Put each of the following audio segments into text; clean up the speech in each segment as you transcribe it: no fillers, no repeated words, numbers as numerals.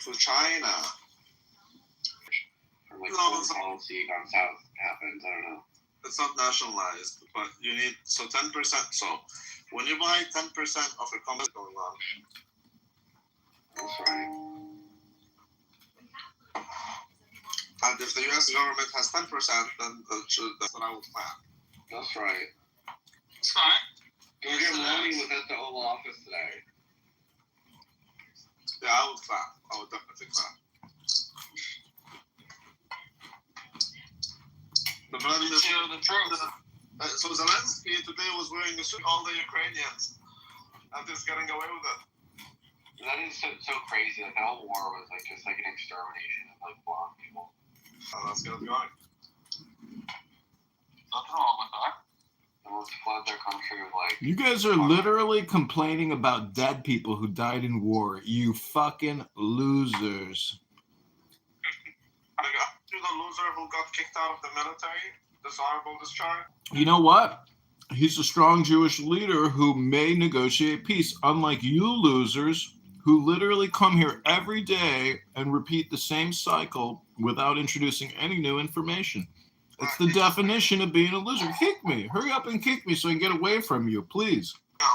to China. Or like foreign policy gone south happens. I don't know. It's not nationalized, but you need 10%. So when you buy 10% of a company going on. That's right. And if the U.S. government has 10%, then that's what I would plan. That's right. It's fine. Giorgia Meloni was at the Oval Office today. Yeah, I would clap. I would definitely clap. The president, the truth. So Zelensky today was wearing a suit, all the Ukrainians, and just getting away with it. That is so crazy. Like, the whole war was like just like an extermination of like blonde people. Oh, that's good going. Nothing wrong with that. And let's flood their country with like. You guys are literally complaining about dead people who died in war. You fucking losers. To the loser who got kicked out of the military, dishonorable discharge. You know what? He's a strong Jewish leader who may negotiate peace, unlike you losers who literally come here every day and repeat the same cycle without introducing any new information. It's the definition of being a loser. Kick me. Hurry up and kick me so I can get away from you, please. I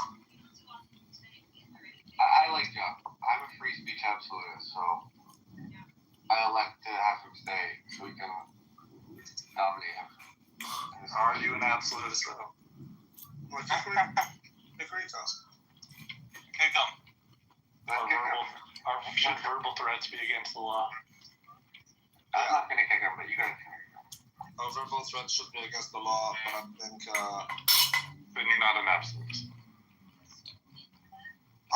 like Joe. I'm a free speech absolutist, so I elect to have him stay so we can dominate him. Are you an absolutist though? Like, kick me to us. Kick them. Should verbal threats be against the law? I'm not going to kick him, but you guys can. Verbal threats should be against the law, but I think. Then you're not an absolutist. I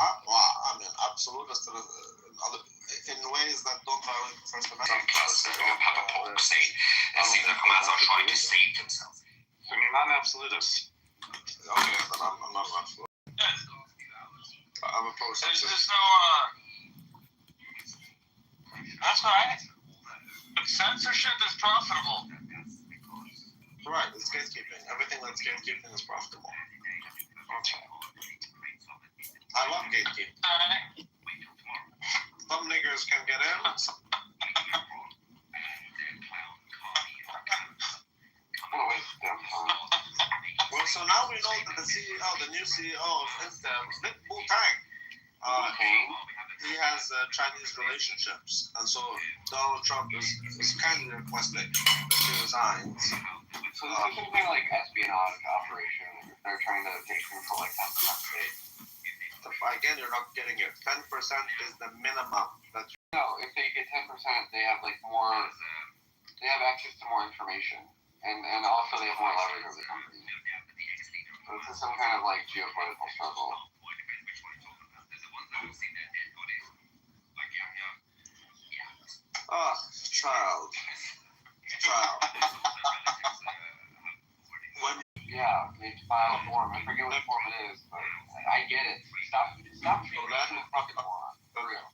mean, absolutist in ways that don't violate the First Amendment. Have a Pope say, it seems like Hamas are trying to save themselves. So you're not an absolutist. Okay, then I'm not an absolutist. I'm a pro-censorship. There's no, that's right. But censorship is profitable. Right, it's gatekeeping. Everything that's gatekeeping is profitable. I love gatekeeping. Some niggers can get in. Well, so now we know that the new CEO of Intel, Nick Wu-Tang, he has Chinese relationships, and so Donald Trump is kindly requesting that he resigns. So this is something like espionage operation. They're trying to take him for like 10% stake. Again, you're not getting it. 10% is the minimum. No, if they get 10%, they have like more. They have access to more information, and also they have more leverage over the company. So this is some kind of like geopolitical struggle. Child. Yeah, they file a form. I forget what form it is, but I get it. Stop treating me as a fucking moron. For real.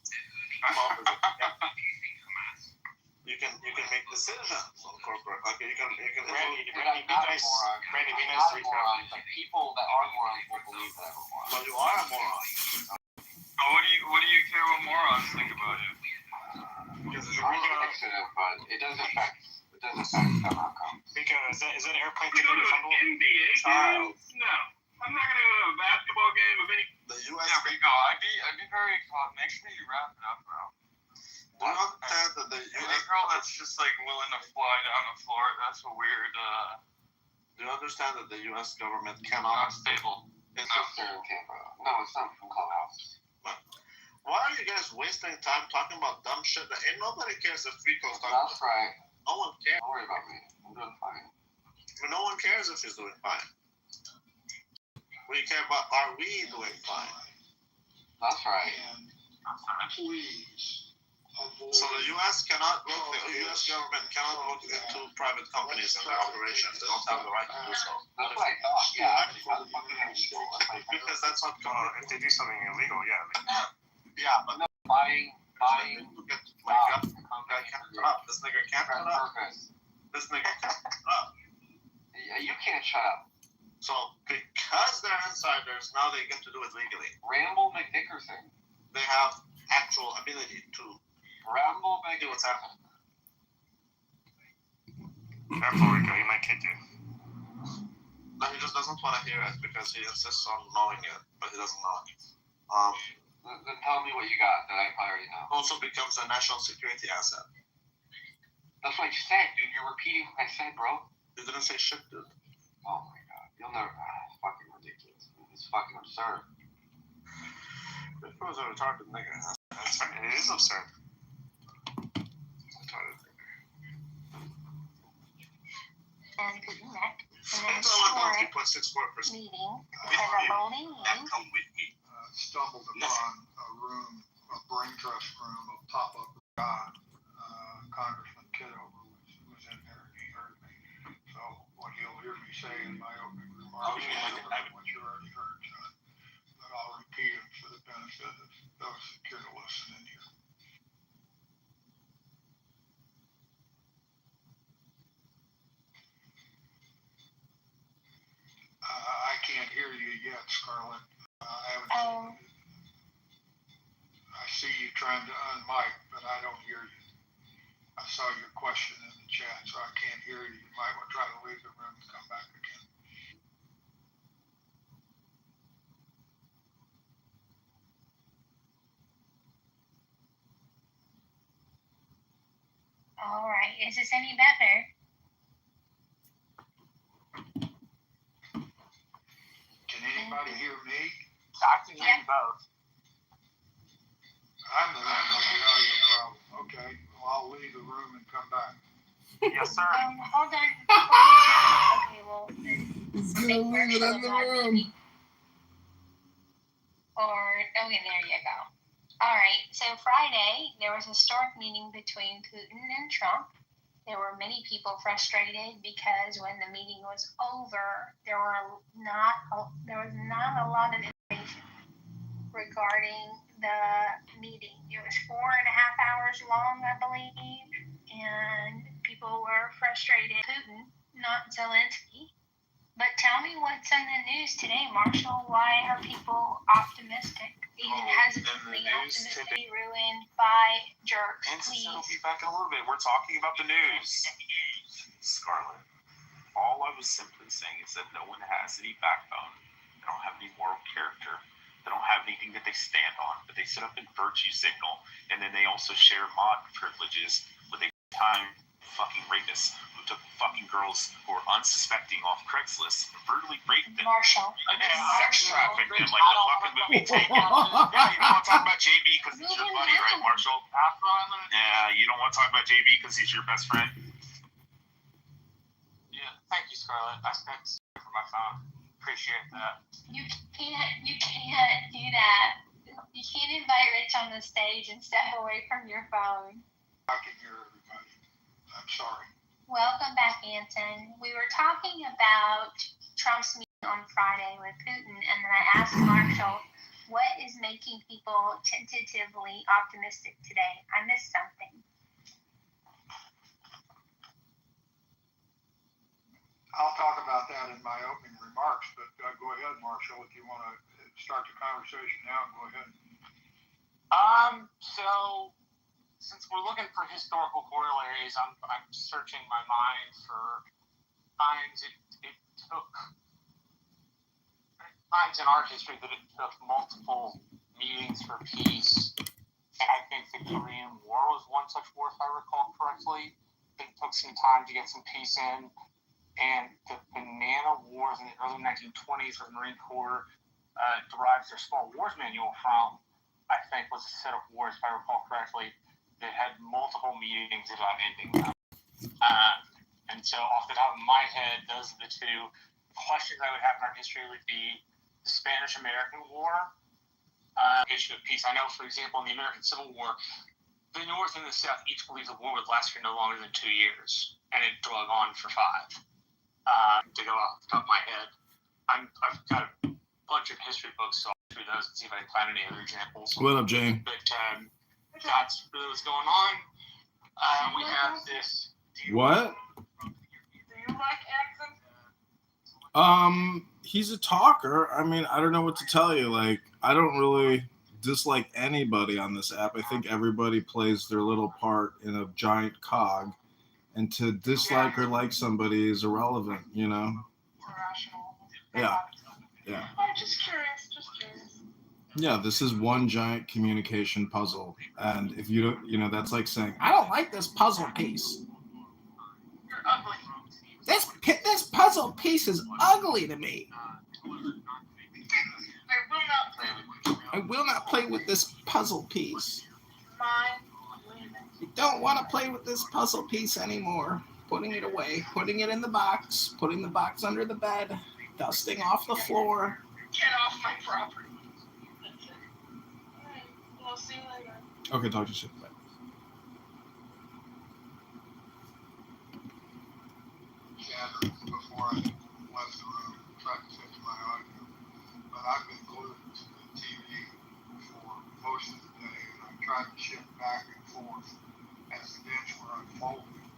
You can make decisions on corporate. Like you can. Randy, be nice. Randy, be I'm nice not to a each other. moron. Like people that are morons will believe that I'm a moron. But you are a moron. What do you care what morons think about you? Because I'm sensitive, but it does affect some outcomes. Mika, is that airplane We ticket go to an refundable? NBA game? No. I'm not going to go to a basketball game of any... the U.S. Yeah, Rico, I'd be very excited. Make sure you wrap it up, bro. Do you understand that the Any U.S. girl that's just like willing to fly down the floor, that's a weird, Do you understand that the U.S. government not cannot? stable. It's just there in Tampa. No, it's not from Clubhouse. Why are you guys wasting time talking about dumb shit that ain't nobody cares if Rico's talking That's about? right. No one cares. Don't worry about me. I'm doing fine. But no one cares if he's doing fine. We care about, are we doing fine? That's right. Please. So the U.S. cannot look, the U.S. government cannot look into private companies and their operations. They don't have the right to do so. That's what I thought. Yeah. How the fuck is that illegal? Because that's not If they do something illegal, yeah, but Buying. My God, can't shut up. This nigga can't shut up. This nigga can't shut up. Yeah, you can't shut up. So because they're insiders, now they get to do it legally. Ramble McDickerson. They have actual ability to Maggie, what's happening? Careful, Rico, he might kick you. No, he just doesn't want to hear it because he insists on knowing it, but he doesn't know it. Then tell me what you got that I already know. Also becomes a national security asset. That's what you said, dude. You're repeating what I said, bro. You didn't say shit, dude. Oh my god. You'll never. It's fucking ridiculous. It's fucking absurd. If it was a retarded nigga, That's right. It is absurd. retarded nigga. And Putin met in an That's all about historic 3.64%. meeting because a voting And come with me. Stumbled upon a room, a brain trust room, a pop-up God. Congressman Kitover was in there and he heard me. So what you'll hear me say in my opening remarks is what you already heard, John. But I'll repeat them for the benefit of those that care to listen in here. I can't hear you yet, Scarlett. I haven't. I see you trying to unmic, but I don't hear you. I saw your question in the chat, so I can't hear you. You might want to try to leave the room and come back again. All right. Is this any better? Can anybody hear me? I can hear you both. I'm the one with the audio problem. Okay, well, I'll leave the room and come back. Yes, sir. Hold on. Okay, well, He's then gonna leave it in the room. Okay, there you go. All right. So Friday, there was a historic meeting between Putin and Trump. There were many people frustrated because when the meeting was over, there was not a lot of information regarding the meeting. It was 4.5 hours long, I believe, and people were frustrated. Putin, not Zelensky. But tell me what's in the news today, Marshall. Why are people optimistic? Even hesitantly optimistic, ruined by jerks, And please. so we'll be back in a little bit. We're talking about the news. Scarlett, all I was simply saying is that no one has any backbone. They don't have any moral character. They don't have anything that they stand on, but they sit up and virtue signal, and then they also share mod privileges with a time fucking rapist who took fucking girls who are unsuspecting off Craigslist, brutally raped them, Marshall. and then sex trafficked them like the fucking movie Taken. Yeah, you don't want to talk about JB because he's your buddy, right, Marshall? Yeah, you don't want to talk about JB because he's your best friend? Yeah, thank you, Scarlett. That's for my phone. Appreciate that. You can't do that. You can't invite Rich on the stage and step away from your phone. I can hear everybody. I'm sorry. Welcome back, Anson. We were talking about Trump's meeting on Friday with Putin, and then I asked Marshall, what is making people tentatively optimistic today? I missed something. I'll talk about that in my opening remarks, but go ahead, Marshall, if you want to start the conversation now, go ahead. So since we're looking for historical corollaries, I'm searching my mind for times it took times in our history that it took multiple meetings for peace. I think the Korean War was one such war, if I recall correctly. It took some time to get some peace in. And the Banana Wars in the early 1920s, where the Marine Corps derives their small wars manual from, I think was a set of wars, if I recall correctly, that had multiple meetings about ending them. And so off the top of my head, those are the two questions I would have in our history would be the Spanish-American War, issue of peace. I know, for example, in the American Civil War, the North and the South each believed the war would last for no longer than 2 years, and it drug on for 5. To go off the top of my head, I've got a bunch of history books, so I'll go through those and see if I can find any other examples. What up, Jane? But that's really what's going on. We have this. What? Do you like accents? He's a talker. I mean, I don't know what to tell you. Like, I don't really dislike anybody on this app. I think everybody plays their little part in a giant cog, and to dislike or like somebody is irrelevant, you know? Yeah. Yeah. I'm just curious. Yeah, this is one giant communication puzzle. And if you don't, you know, that's like saying, I don't like this puzzle piece. You're ugly. This puzzle piece is ugly to me. I will not play with this puzzle piece. I don't want to play with this puzzle piece anymore. Putting it away, putting it in the box, putting the box under the bed, dusting off the floor. Get off my property. That's it. Alright, we'll see you later. Okay, talk to you soon. Bye. Gathered before I left the room, tried to fix my audio. But I've been glued to the TV for most of the day, and I tried to shift back and forth as events were unfolding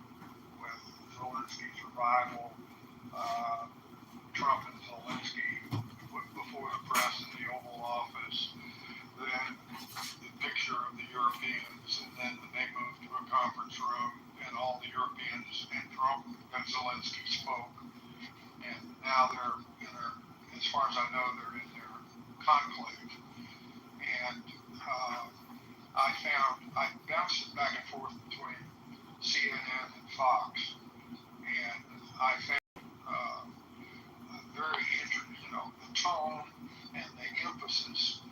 with Zelensky's arrival, Trump and Zelensky before the press in the Oval Office, then the picture of the Europeans, and then they moved to a conference room, and all the Europeans and Trump and Zelensky spoke. And now they're in their, as far as I know, they're in their conclave. And I bounced it back and forth between CNN and Fox, and I found very interesting, you know, the tone and the emphasis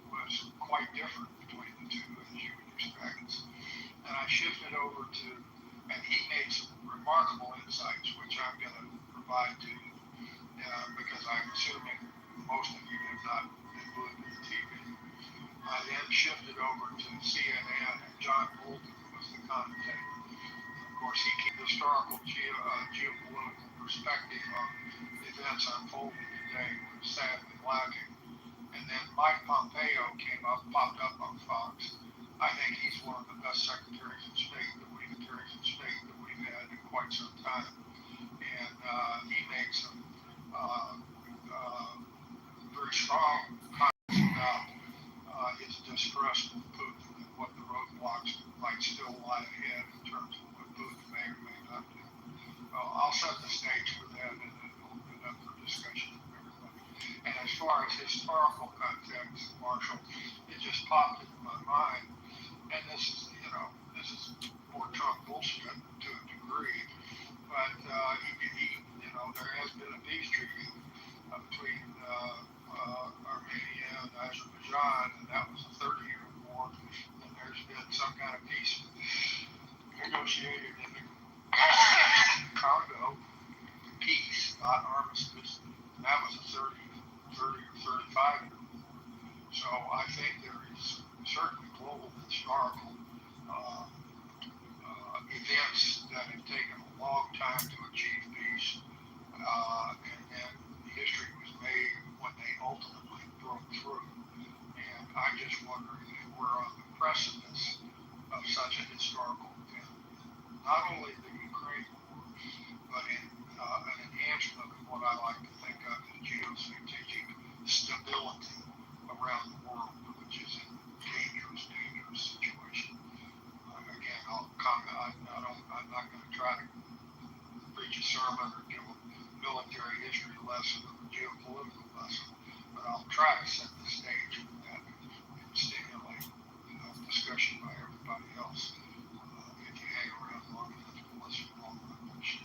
was quite different between the two, as you would expect. And I shifted over to, and he made some remarkable insights, which I'm going to provide to you, because I'm assuming most of you have not been glued to the TV. I then shifted over to CNN, and John Bolton was the commentator. Of course, he gave the historical geopolitical perspective of events unfolding today was sadly lacking. And then Mike Pompeo popped up on Fox. I think he's one of the best secretaries of state that we've had in quite some time. And he made some very strong comments about his distrust of Putin and what the roadblocks might still lie ahead in terms of what Putin may or may not do. Well, I'll set the stage for that and then open it up for discussion with everybody. And as far as historical context, Marshall, it just popped into my mind. And this is more Trump bullshit to a degree. But there has been a peace treaty between Armenia and Azerbaijan, and that was a 30-year war. And there's been some kind of peace negotiated in the Congo, peace, not armistice. And that was a 30 or 35-year war. So I think there is certainly global historical events that have taken a long time to achieve peace, and then history was made when they ultimately broke through. And I'm just wondering if we're on the precipice of such a historical event. Not only the Ukraine war, but in an enhancement of what I like to think of as geostrategic stability around the world, which is a dangerous situation. Again, I'll comment. I'm not going to try to preach a sermon or give a military history lesson or a geopolitical lesson, but I'll try to set the stage for that and stimulate discussion by everybody else. If you hang around long enough to listen to all my bullshit.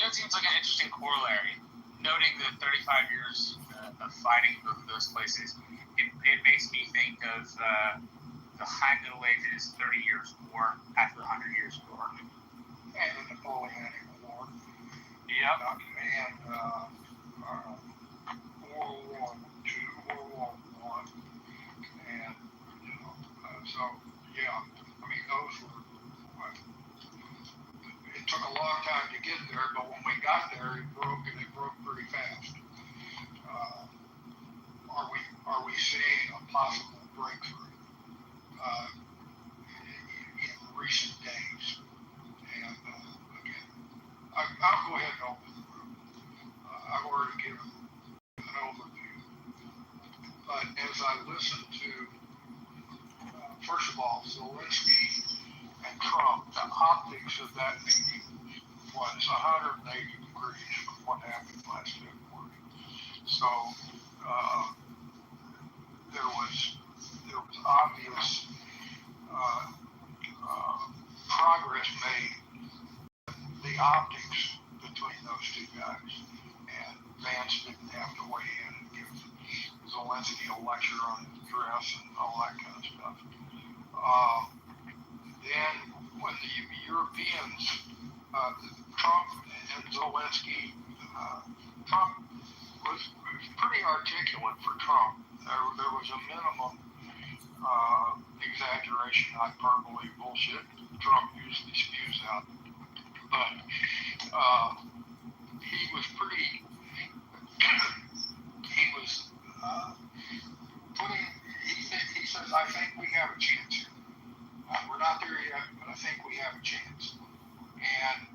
It seems like an interesting corollary. Noting the 35 years of fighting both of those places, it makes me think of the High Middle Ages, 30 years war after the 100 Years' War. And the Napoleonic War. Yep. And World War II, World War I. And, so, yeah, I mean, those were, it took a long time to get there, but when we got there, it broke, and it broke pretty fast. Are we seeing a possible breakthrough in recent days? And again, I'll go ahead But as I listened to, first of all, Zelensky and Trump, the optics of that meeting was 180 degrees from what happened last February. So there was obvious progress made. The optics between those two guys, and Vance didn't have to weigh in and give Zelensky a lecture on his dress and all that kind of stuff. Then when the Europeans, Trump and Zelensky, Trump was pretty articulate for Trump. There was a minimum exaggeration, hyperbole, bullshit Trump usually spews out. But he was pretty, he was he says, I think we have a chance here. We're not there yet, but I think we have a chance. And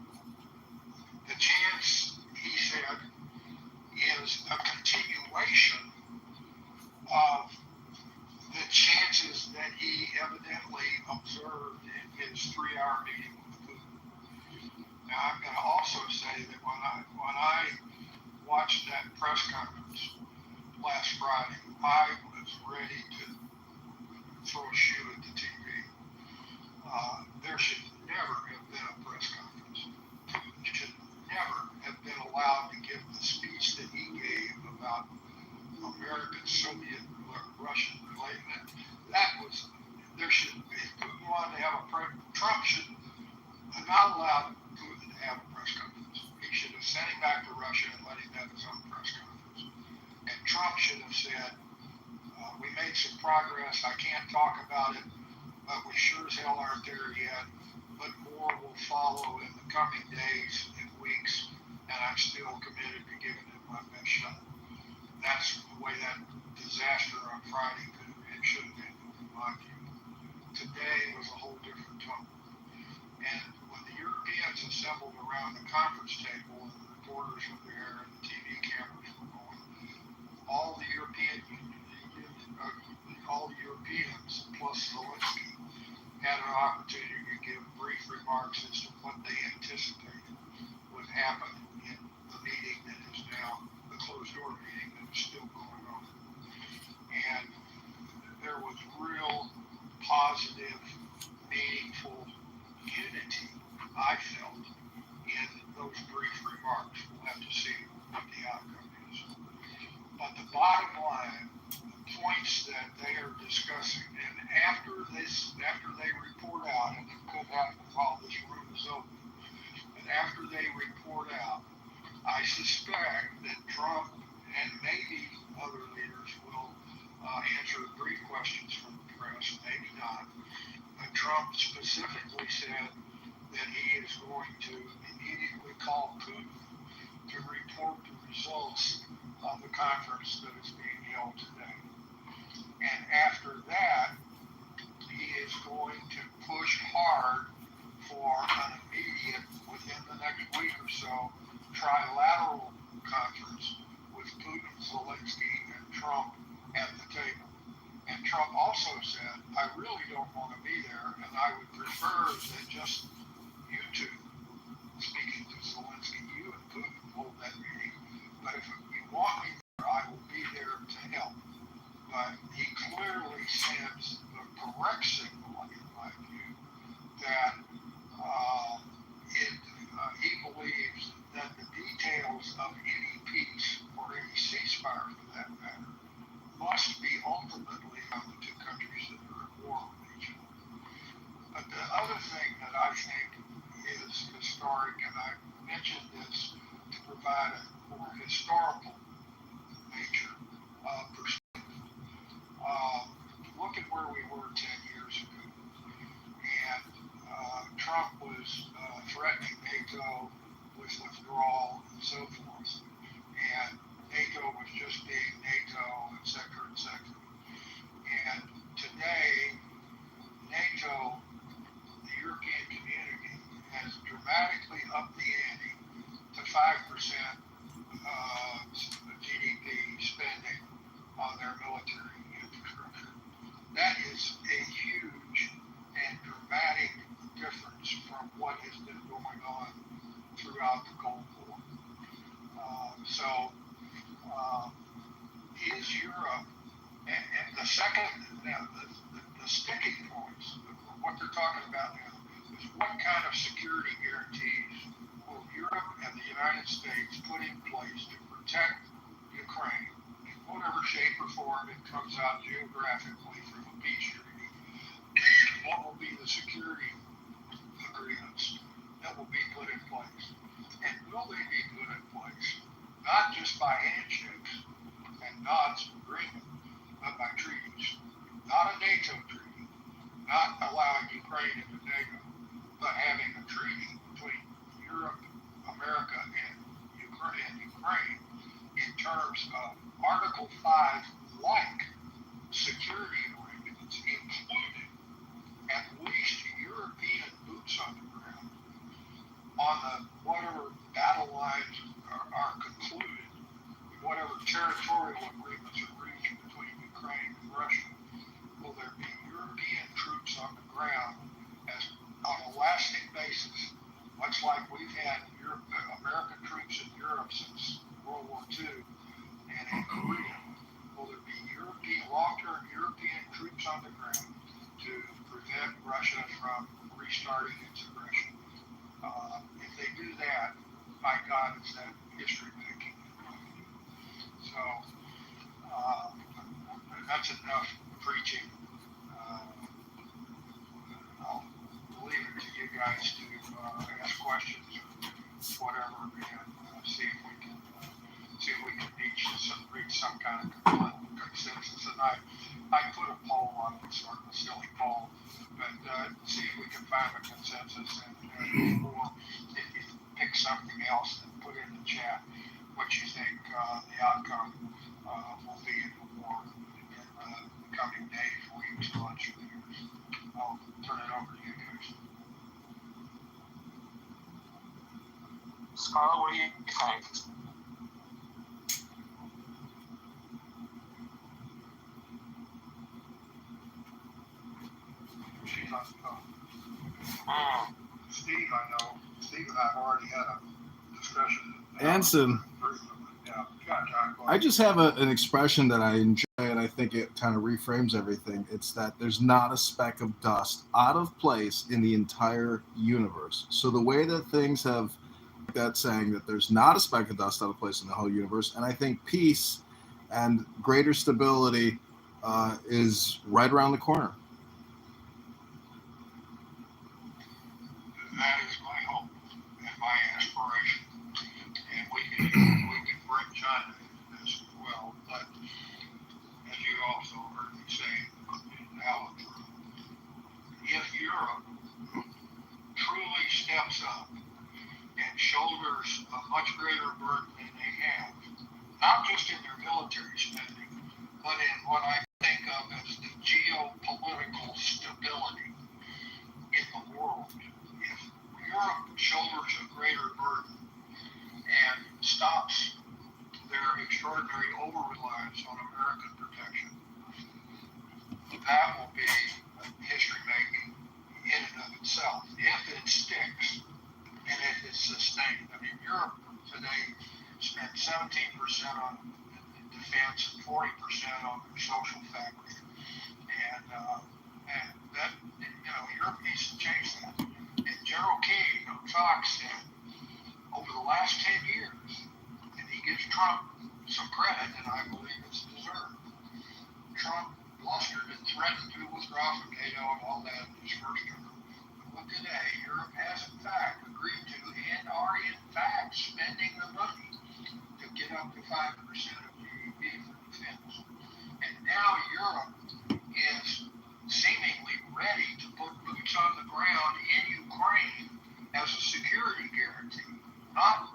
the chance, he said, is a continuation of the chances that he evidently observed in his 3-hour meeting with Putin. Now, I'm going to also say that when I watched that press conference last Friday, I was ready to throw a shoe at the TV. There should never have been a press conference. Putin should never have been allowed to give the speech that he gave about American, Soviet, Russian relations. There should be. If Putin wanted to have Trump should not allow Putin to have a press conference. He should have sent him back to Russia and let him have his own press conference. And Trump should have said, we made some progress. I can't talk about it, but we sure as hell aren't there yet. But more will follow in the coming days and weeks, and I'm still committed to giving it my best shot. That's the way that disaster on Friday should have been, in my view. Today was a whole different tone. And when the Europeans assembled around the conference table and the reporters were there and the TV cameras were going, all the Europeans plus Zelensky had an opportunity to give brief remarks as to what they anticipated would happen in the meeting that is now the closed-door meeting that is still going on. And there was real positive, meaningful unity, I felt, in those brief remarks. We'll have to see what the outcome is. But the bottom line, the points that they are discussing, and after they report out, and it could happen while this room is open, but after they report out, I suspect that Trump and maybe other leaders will answer brief questions from the press, maybe not. But Trump specifically said that he is going to immediately call Putin to report the results of the conference that is being held today. And after that, he is going to push hard for an immediate, within the next week or so, trilateral conference with Putin, Zelensky, and Trump at the table. And Trump also said, I really don't want to be there, and I would prefer that just you two, speaking to Zelensky, you and Putin hold that meeting. But if you want me there, I will be there to help. But he clearly sends the correct signal, in my view, that he believes that the details of any peace, or any ceasefire for that matter, must be ultimately on the two countries that are at war with each other. But the other thing that I think is historic, and I mentioned this to provide a more historical nature perspective. Look at where we were 10 years ago. And Trump was threatening NATO with withdrawal and so forth. And NATO was just being NATO, et cetera, et cetera. And today, NATO, the European community, has dramatically upped the ante to 5% GDP spending on their military. second, now, the sticking points, what they're talking about now, is what kind of security guarantees will Europe and the United States put in place to protect Ukraine in whatever shape or form it comes out geographically from a peace treaty? What will be the security agreements that will be put in place? And will they be put in place not just by handshakes and nods of agreement, but by treaties? Not a NATO treaty, not allowing Ukraine into NATO, but having a treaty between Europe, America, and Ukraine in terms of Article 5 like security arrangements, including at least European boots on the ground on the whatever battle lines are concluded, whatever territorial agreements are reached between Ukraine and Russia. Will there be European troops on the ground as on a lasting basis, much like we've had American troops in Europe since World War II and in Korea? Will there be long-term European troops on the ground to prevent Russia from restarting its aggression? If they do that, my God, is that history making? So that's enough preaching. I'll leave it to you guys to ask questions or whatever, and see if we can reach some kind of consensus. And I put a poll on it, sort of a silly poll, but see if we can find a consensus, or if you pick something else, then put in the chat what you think the outcome will be in the war in the coming days, weeks, months, or years. I'll turn it over to you guys. Scarlett, what do you think? She's on the phone. Steve, I know. Steve and I have already had a discussion. Anson, Yeah, John, I just have an expression that I enjoy, and I think it kind of reframes everything. It's that there's not a speck of dust out of place in the entire universe. So the way that things have that saying that there's not a speck of dust out of place in the whole universe, and I think peace and greater stability is right around the corner. That is my hope and my aspiration, and we can bring China into this as well. But as you also heard me say, now, if Europe truly steps up and shoulders a much greater burden than they have, not just in their military spending, but in what I think of as the geopolitical stability in the world. If Europe shoulders a greater burden and stops their extraordinary over-reliance on American protection, that will be history-making in and of itself, if it sticks and if it's sustained. I mean, Europe today spent 17% on defense and 40% on their social fabric. And that, Europe needs to change that. And General King of Fox said, over the last 10 years, and he gives Trump some credit, and I believe it's deserved, Trump blustered and threatened to withdraw from NATO and all that in his first term. But today, Europe has in fact agreed to and are in fact spending the money to get up to 5% of GDP for defense. And now Europe is seemingly ready to put boots on the ground in Ukraine as a security guarantee, not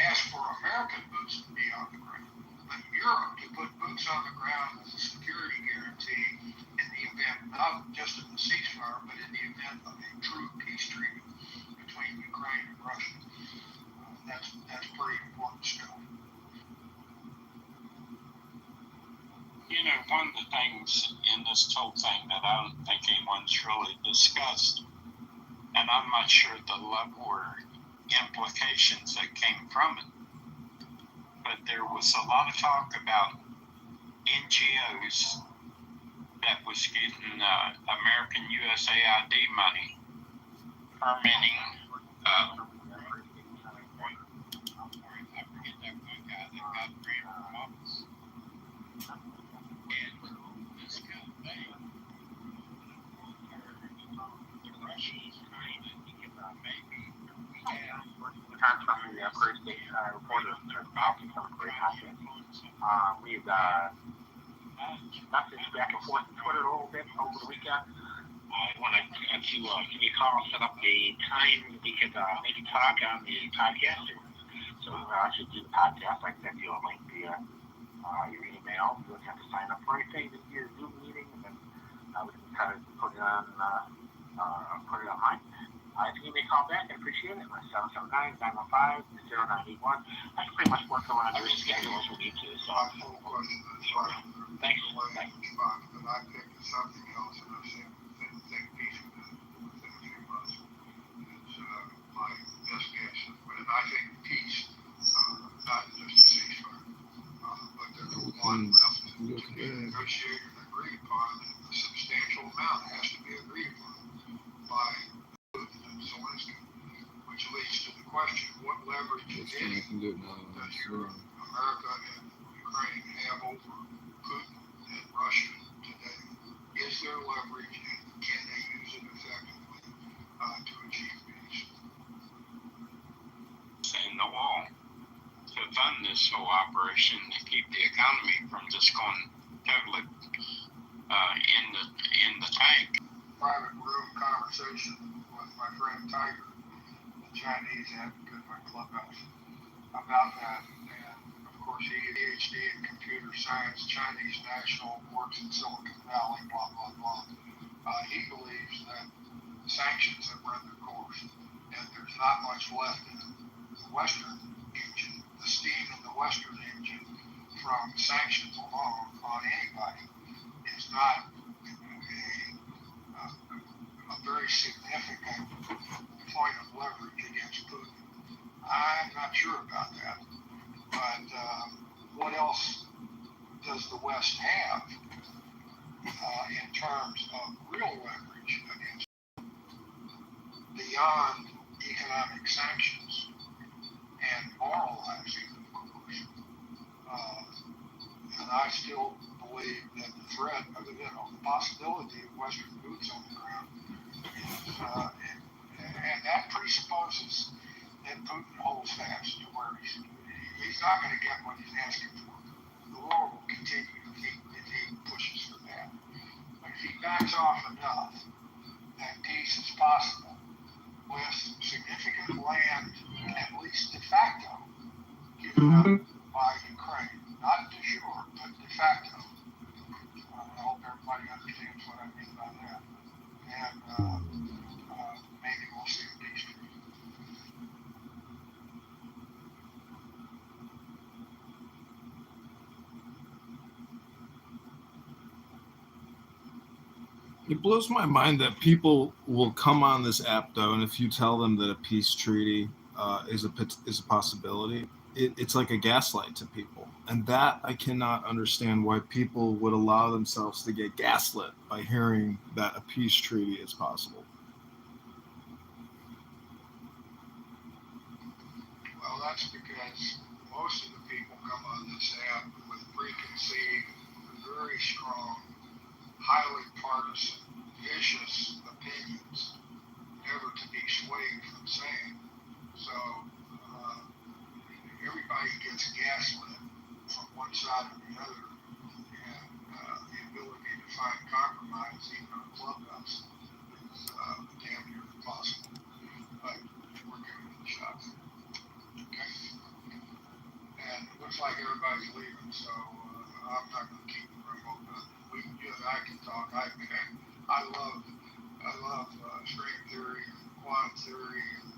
ask for American boots to be on the ground, but Europe to put boots on the ground as a security guarantee in the event, not just of the ceasefire, but in the event of a true peace treaty between Ukraine and Russia. That's pretty important stuff. One of the things in this whole thing that I don't think anyone's really discussed, and I'm not sure the level or implications that came from it, but there was a lot of talk about NGOs that was getting American USAID money, permitting. I forget that one guy that got ran from office. And this kind of thing, the Russians trying to maybe constantly first day reporters are talking some great content. We've got this back and forth on Twitter a little bit over the weekend. I want to give you a call, set up a time we could maybe talk on the podcast. So I should do the podcast. I send you a link via your email. You don't have to sign up for anything. Just do a Zoom meeting, and then we can try to put it online. If you may call back, I appreciate it. 779-915-0981. I can pretty much work around your schedule as we need to. So My full question is, thanks. but I picked something else, and I said, didn't think peace within a few months. It's my best guess. And I think peace, not just a ceasefire, but there's one left to be negotiated and agreed upon, and a substantial amount has to be agreed upon by Zelensky, which leads to the question, what leverage, if any, does America and Ukraine have over Putin and Russia today? Is there leverage, and can they use it effectively to achieve peace? And the wall to fund this whole operation to keep the economy from just going totally in the tank. Private room conversation with my friend Tiger, the Chinese advocate in my clubhouse, about that. And of course, he had a PhD in computer science, Chinese national, works in Silicon Valley, blah, blah, blah. He believes that sanctions have run their course, and there's not much left in the Western engine, the steam in the Western engine from sanctions alone on anybody is not a very significant point of leverage against Putin. I'm not sure about that, but what else does the West have in terms of real leverage against beyond economic sanctions and moralizing, of course? And I still believe that the threat, the possibility of Western boots on the ground is, and that presupposes that Putin holds fast to where he's not going to get what he's asking for. The war will continue if he pushes for that. But if he backs off enough, that peace is possible with significant land, at least de facto, given up by Ukraine. Not de jure, but de facto. I hope everybody understands what I mean by that. And maybe we'll see a peace treaty. It blows my mind that people will come on this app, though, and if you tell them that a peace treaty is a possibility, it's like a gaslight to people. And that I cannot understand why people would allow themselves to get gaslit by hearing that a peace treaty is possible. Well, that's because most of the people come on this app with preconceived, very strong, highly partisan, vicious opinions, never to be swayed from saying. So everybody gets gaslit from one side or the other, and the ability to find compromise, even on Clubhouse, is damn near impossible. But we're giving it a shot. Okay? And it looks like everybody's leaving, so I'm not going to keep the room open. You and I can talk. I love string theory and quantum theory and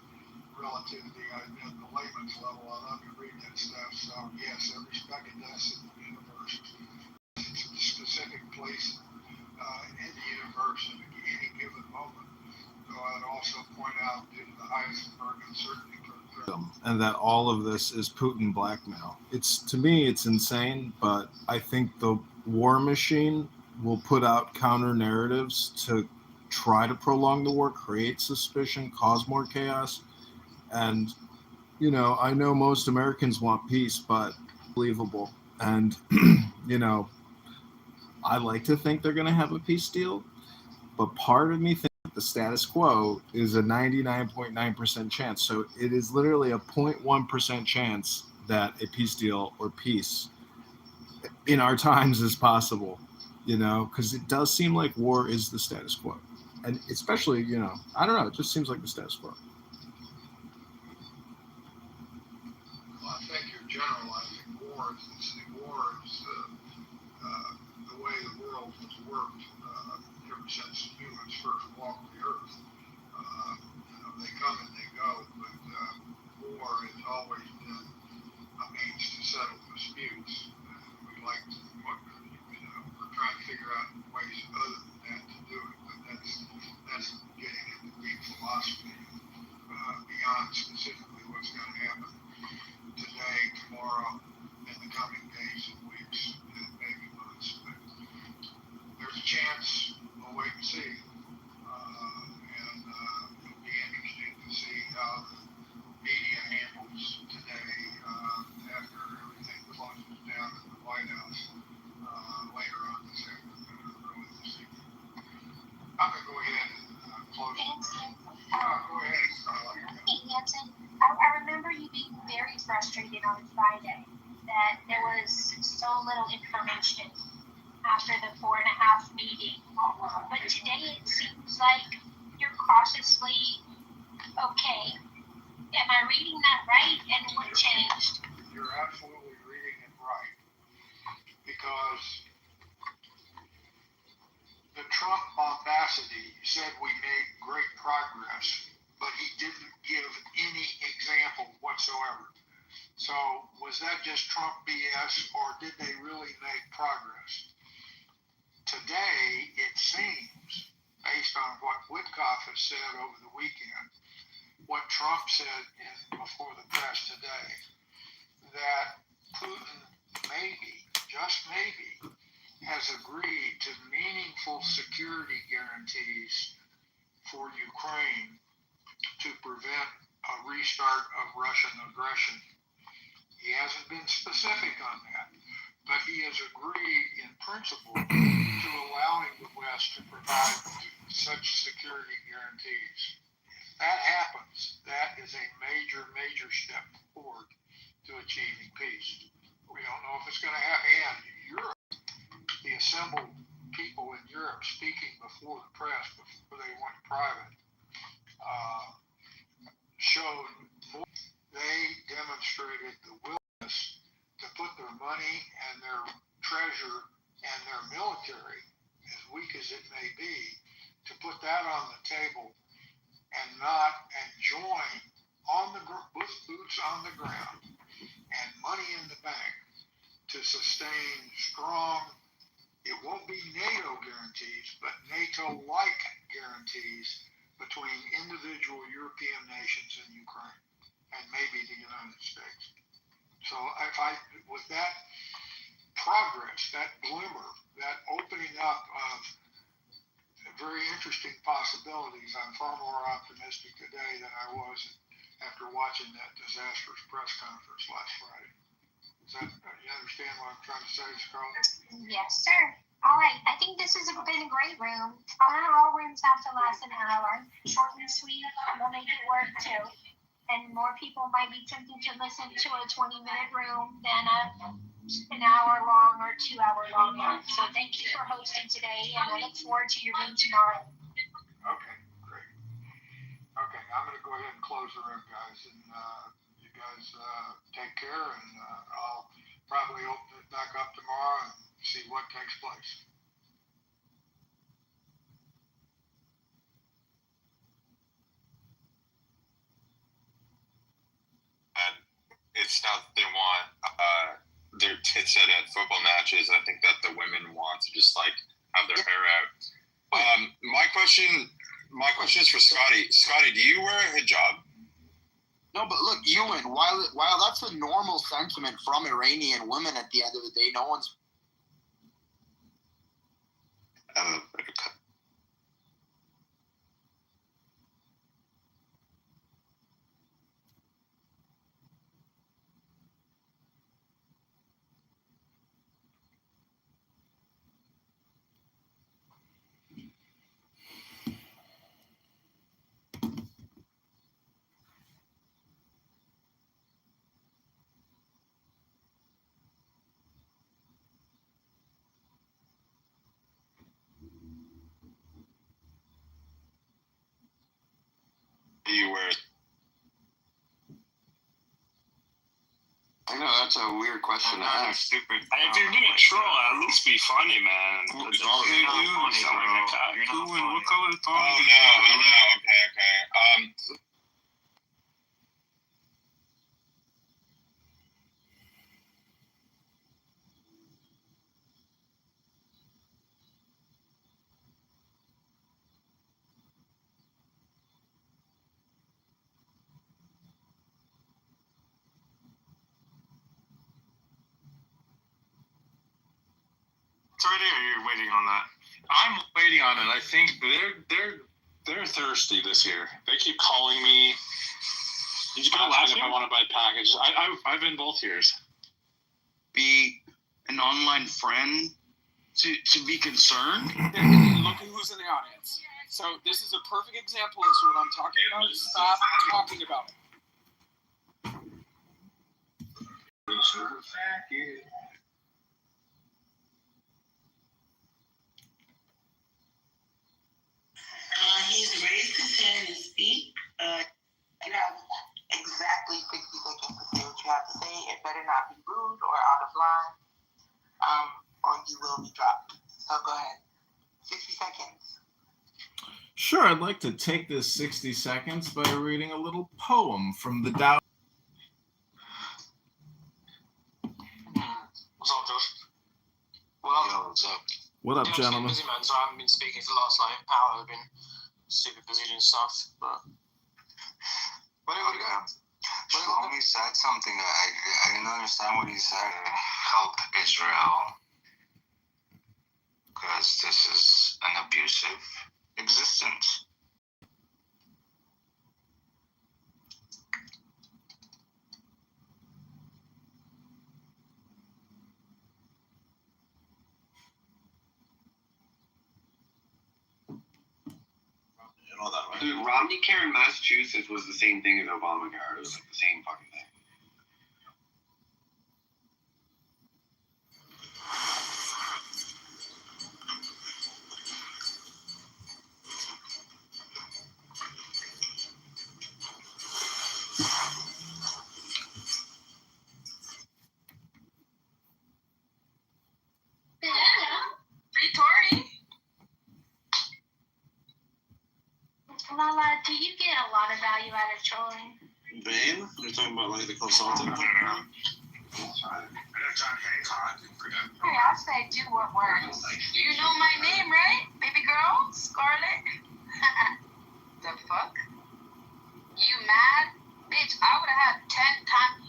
relativity. At the layman's level, I love to read that stuff. So yes, every speck of dust in the universe, it's a specific place in the universe at any given moment. So I'd also point out due to the Heisenberg uncertainty curve, and that all of this is Putin blackmail. To me, it's insane, but I think the war machine will put out counter narratives to try to prolong the war, create suspicion, cause more chaos. And, you know, I know most Americans want peace, but believable. And, you know, I like to think they're going to have a peace deal, but part of me thinks the status quo is a 99.9% chance. So it is literally a 0.1% chance that a peace deal or peace in our times is possible, you know, because it does seem like war is the status quo. And especially, you know, I don't know, it just seems like the status quo. Well, I think you're generalizing war. War is the way the world has worked ever since humans first walked the earth. They come and they go, but war has always been a means to settle disputes. We like to, we're trying to figure out ways other than that to do it, but that's getting into deep philosophy beyond specifically what's going to happen today, tomorrow, in the coming days and weeks, and maybe months. But there's a chance. We'll wait and see. It'll be interesting to see how the media handles today after everything closes down in the White House later on this afternoon or early this evening. I'm going to go ahead and close the room. Go ahead, Starlight. Hanson, I remember you being very frustrated on Friday that there was so little information after the 4.5 meeting. But today it seems like you're cautiously okay. Am I reading that right? And what changed? You're absolutely reading it right. Because the Trump bombacity said we made great progress, but he didn't give any example whatsoever. So was that just Trump BS, or did they really make progress? Today, it seems, based on what Witkoff has said over the weekend, what Trump said before the press today, that Putin maybe, just maybe, has agreed to meaningful security guarantees for Ukraine to prevent a restart of Russian aggression. He hasn't been specific on that, but he has agreed in principle to allowing the West to provide such security guarantees. If that happens, that is a major, major step forward to achieving peace. We don't know if it's going to happen. And Europe, the assembled people in Europe speaking before the press, before they went private, showed more. They demonstrated the willingness to put their money and their treasure and their military, as weak as it may be, to put that on the table and join with boots on the ground and money in the bank to sustain strong, it won't be NATO guarantees, but NATO-like guarantees between individual European nations and Ukraine, and maybe the United States. So with that progress, that glimmer, that opening up of very interesting possibilities, I'm far more optimistic today than I was after watching that disastrous press conference last Friday. You understand what I'm trying to say, Scarlett? Yes, sir. All right. I think this has been a great room. All rooms have to last an hour. Short and sweet. We'll make it work too. And more people might be tempted to listen to a 20-minute room than an hour-long or 2-hour-long room. So thank you for hosting today, and I look forward to your room tomorrow. Okay, great. Okay, I'm going to go ahead and close the room, guys. And you guys take care, and I'll probably open it back up tomorrow and see what takes place. It's not that they want their tits out at football matches. I think that the women want to just like have their hair out. My question is for Scotty. Scotty, do you wear a hijab? No, but look, Ewan, while that's a normal sentiment from Iranian women, at the end of the day, no one's You were. I know that's a weird question to ask. Stupid. If you're gonna troll, at least be funny, man. You're What not funny, color Oh no, okay. It's ready, or you're waiting on that? I'm waiting on it. I think they're thirsty this year. They keep calling me. Did you go last year? If I want to buy packages, I've been both years. Be an online friend to be concerned. Look at who's in the audience. So this is a perfect example as to what I'm talking about. Stop talking about it. He's raised his hand to speak. You have exactly 60 seconds to say what you have to say. It better not be rude or out of line, or you will be dropped. So go ahead. 60 seconds. Sure, I'd like to take this 60 seconds by reading a little poem from the Tao. What's up, Josh? Yo, what's up? What up, gentlemen? Busy, man, so I haven't been speaking for the last hour. I've been super busy doing stuff, but. Shlomi said something that I didn't understand what he said. Help Israel. Because this is an abusive existence. You know that, right? Dude, Romney Care in Massachusetts was the same thing as Obamacare. It was like the same fucking thing. Victoria. Lala, do you get a lot of value out of trolling? Bane? You're talking about like the consulting? Hey, I said do what works. You know my name, right? Baby girl? Scarlett? The fuck? You mad? Bitch, I would have had 10 times.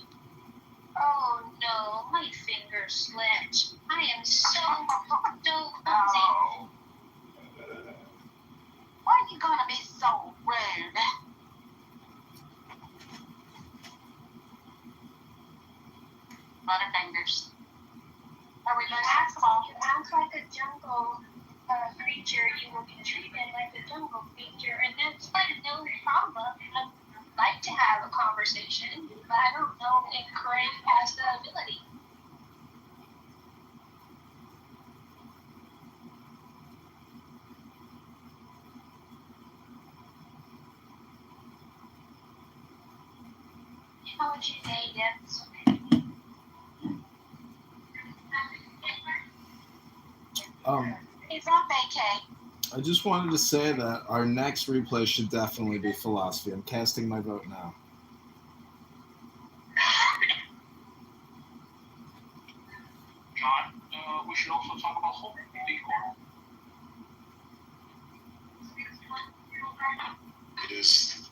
Oh no, my finger slipped. I am so clumsy. Why are you gonna be so rude? Butterfingers. Are we going basketball? You act like a jungle creature. You will be treated like a jungle creature, and that's like no problem. I'd like to have a conversation, but I don't know if Craig has the ability. How would you name it? It's not vacay. I just wanted to say that our next replay should definitely be philosophy. I'm casting my vote now. John, we should also talk about home decor. It is.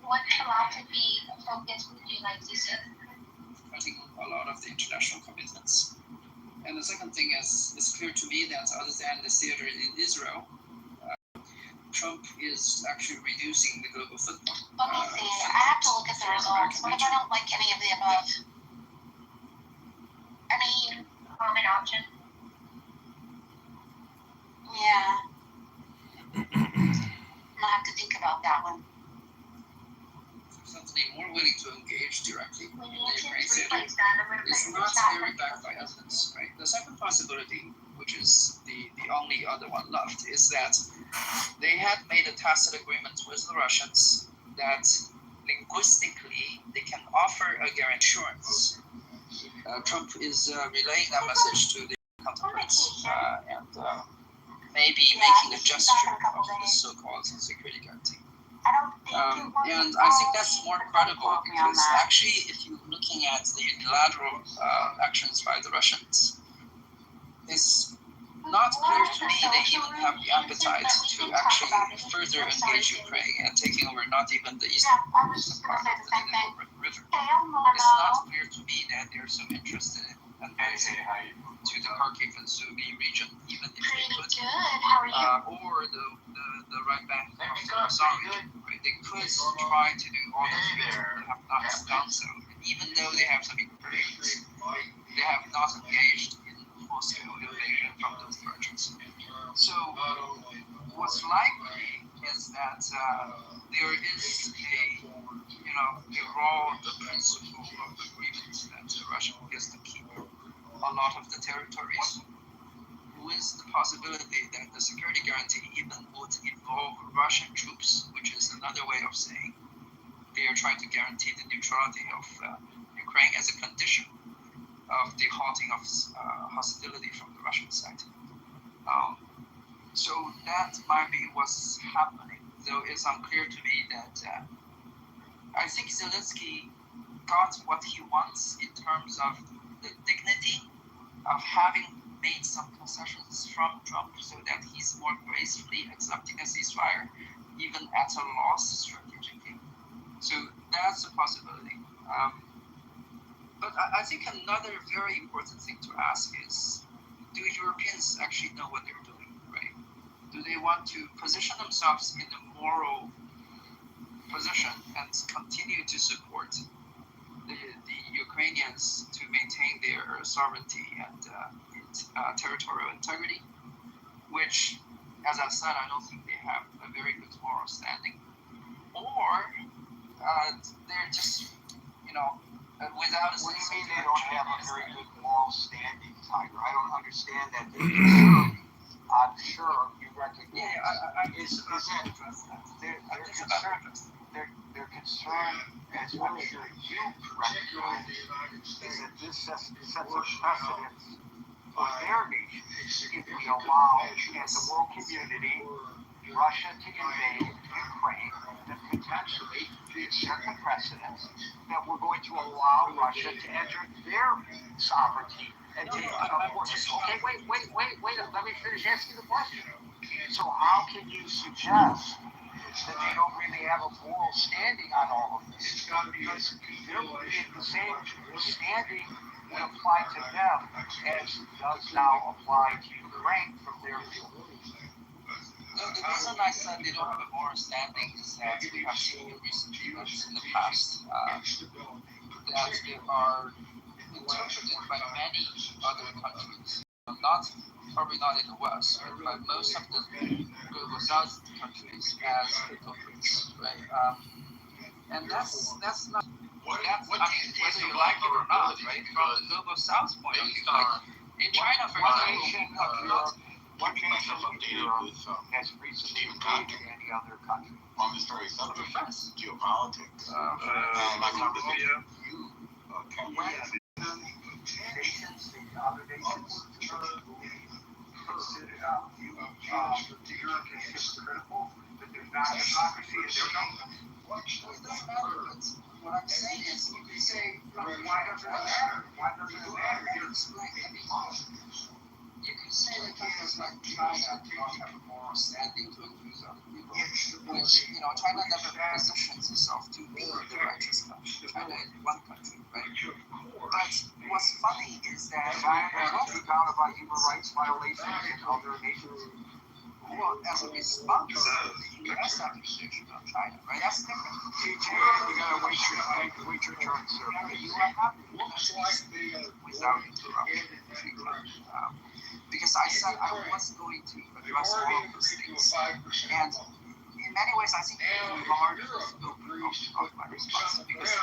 What philosophy focus would you like to see? I think a lot of the international commitments And the second thing is, it's clear to me that other than the theater in Israel, Trump is actually reducing the global footprint. Let me see. I have to look at the results. What if I don't like any of the above? Any common option? Yeah. I'll have to think about that one. Something more willing to engage directly in the Ukraine theater is not very backed by evidence, right? The second possibility, which is the only other one left, is that they had made a tacit agreement with the Russians that linguistically they can offer a guarantee. Trump is relaying that message to the counterparts and maybe making a gesture of the so-called security guarantee. And I think that's more credible because actually, if you're looking at the unilateral actions by the Russians, it's not clear to me they even have the appetite to actually further engage Ukraine and taking over not even the eastern part of the Dnieper River. It's not clear to me that they're so interested in advancing to the Kharkiv and Sumy region, even if they could, or the right bank of the Kazan. Right? They could try to do all those things, but they have not done so. And even though they have some incursions, they have not engaged in full-scale invasion from those directions. So what's likely is that there is a raw principle of agreement that Russia gets to keep a lot of the territories, with the possibility that the security guarantee even would involve Russian troops, which is another way of saying they are trying to guarantee the neutrality of Ukraine as a condition of the halting of hostility from the Russian side. So that might be what's happening, though it's unclear to me that I think Zelensky got what he wants in terms of the dignity of having made some concessions from Trump so that he's more gracefully accepting a ceasefire, even at a loss strategically. So that's a possibility. But I think another very important thing to ask is, do Europeans actually know what they're doing, right? Do they want to position themselves in a moral position and continue to support the Ukrainians to maintain their sovereignty and territorial integrity, which, as I said, I don't think they have a very good moral standing, or they're just, without a What do you sense mean of they don't have a very good moral standing, Tiger? I don't understand that. I'm sure you recognize. Yeah, Their concern, as I'm sure you recognize, is that this sets a precedent for their nation if we allow, as a world community, Russia to invade Ukraine, then potentially set the precedent that we're going to allow Russia to enter their sovereignty and take Okay, wait, let me finish asking the question. So how can you suggest that they don't really have a moral standing on all of this? Because the same standing would apply to them as does now apply to Ukraine from their view. No, the reason I said they don't have a moral standing is that we have seen in recent events in the past that they are interpreted by many other countries, probably not in the West, but by most of the global South countries as hypocrites, right? And that's not. Whether you like it or not, right? From the global South point of view, like in China, for example, What nation of Europe has recently invaded any other country? On this very subject, geopolitics. Nations, the other nations, consider Europe as hypocritical, that there's not democracy in their government. What I'm saying is, you can say, why doesn't it matter? Why doesn't it matter? You explain. You can say that countries like like China not have a moral standing to accuse other people, which, China never positions itself to be the righteous country. China is one country, right? But what's funny is that China will be bound by human rights violations in other nations. Well, as a response to the U.S. accusation of China, right? That's different. You gotta wait your turn, sir. You are not without interruption. Because I said I was going to address all of those things. And in many ways, I think it's a large scope of my response. Because this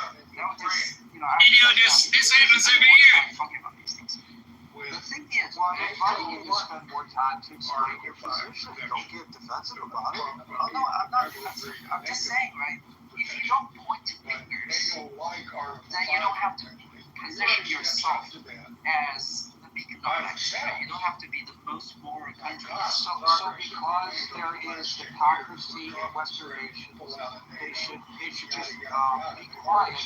happens every year. Talking about these things. The thing is, why don't you spend more time to explain your position? Don't get defensive about it. No, I'm not defensive. I'm just saying, right? If you don't point to fingers, then you don't have to position yourself as the beacon of light. You don't have to be the most moral country. So because there is hypocrisy in Western nations, they should just be quiet.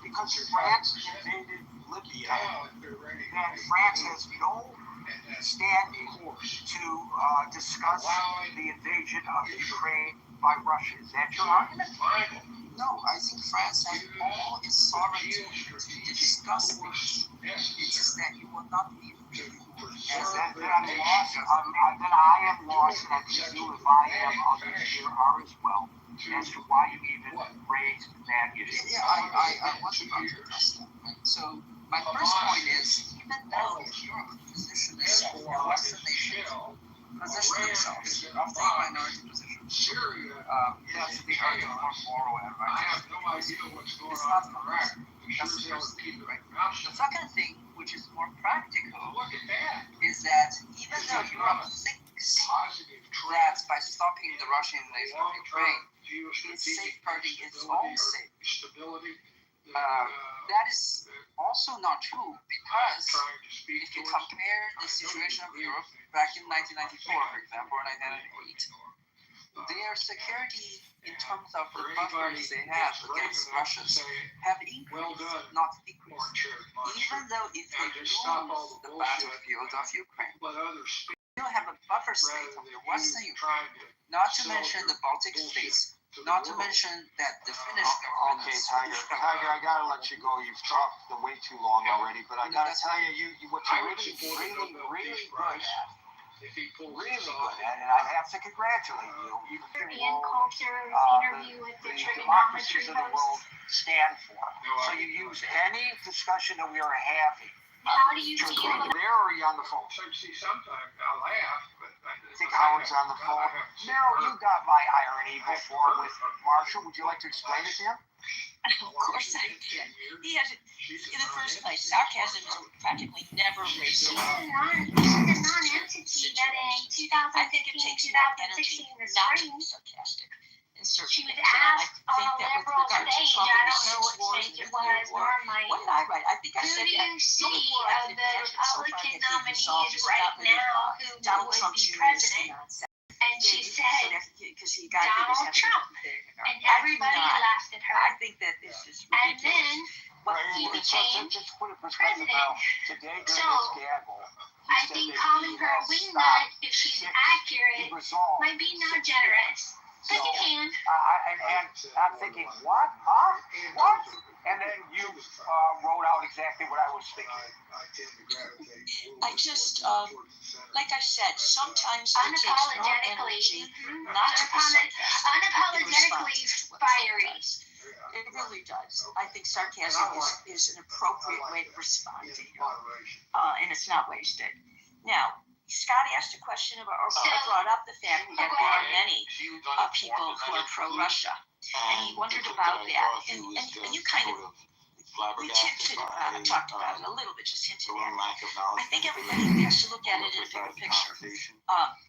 Because France invaded Libya, and France has no standing to discuss the invasion of Ukraine by Russia. Is that your argument? No, I think France has all its sovereignty to discuss this. It's just that you will not be then I am lost, and I presume if I am, others here are as well, as to why you even raised that issue. Yeah, I was about to address that. Right? So my first point is, even though Europe positioned itself, or Western nations position themselves, often minority positions, that's the argument for moral and righteous. It's not correct. That's the first thing, right? The second thing, which is more practical, is that even though Europe thinks that by stopping the Russian invasion of Ukraine, it's safeguarding its own safety. That is also not true, because if you compare the situation of Europe back in 1994, for example, or 1998, their security in terms of the buffers they have against Russians have increased, not decreased. Even though if they lose the battlefield of Ukraine, they still have a buffer state of the Western Ukraine, not to mention the Baltic states, not to mention that the Finnish government. Okay, Tiger, I gotta let you go. You've talked way too long already, but I gotta tell you, what you're really good at. Really good at, and I have to congratulate you. European culture interview with the democracies trigonometry of the world host. stand for. So you use any discussion that we are having. How do you feel about There or are you on the phone? See, sometimes I laugh, but I think Howard's on the phone. Meryl, you got my irony before with Marshall. Would you like to explain it to him? Of course I can. He has, in the first place, sarcasm is practically never racist. She's a non-entity that in 2015, 2016 in the spring, sarcastic. she was asked on a liberal stage, I don't know what stage it was, normally, what did I write? I think I who said do that. you see of the Republican nominees right now who would be president? And she said, Donald Trump. And everybody laughed at her. I think that this is ridiculous. And then he became president. So I think calling her a wingnut, if she's accurate, might be not generous. But you can. And I'm thinking, what? Huh? What? And then you wrote out exactly what I was thinking. I just, like I said, sometimes it takes more energy not to be unapologetically fiery. It really does. I think sarcasm is an appropriate way to respond to him, and it's not wasted. Now, Scott asked a question about, or brought up the fact that there are many people who are pro-Russia, and he wondered about that. And you kind of, we talked about it a little bit, just hinted at it. I think everybody has to look at it in a bigger picture.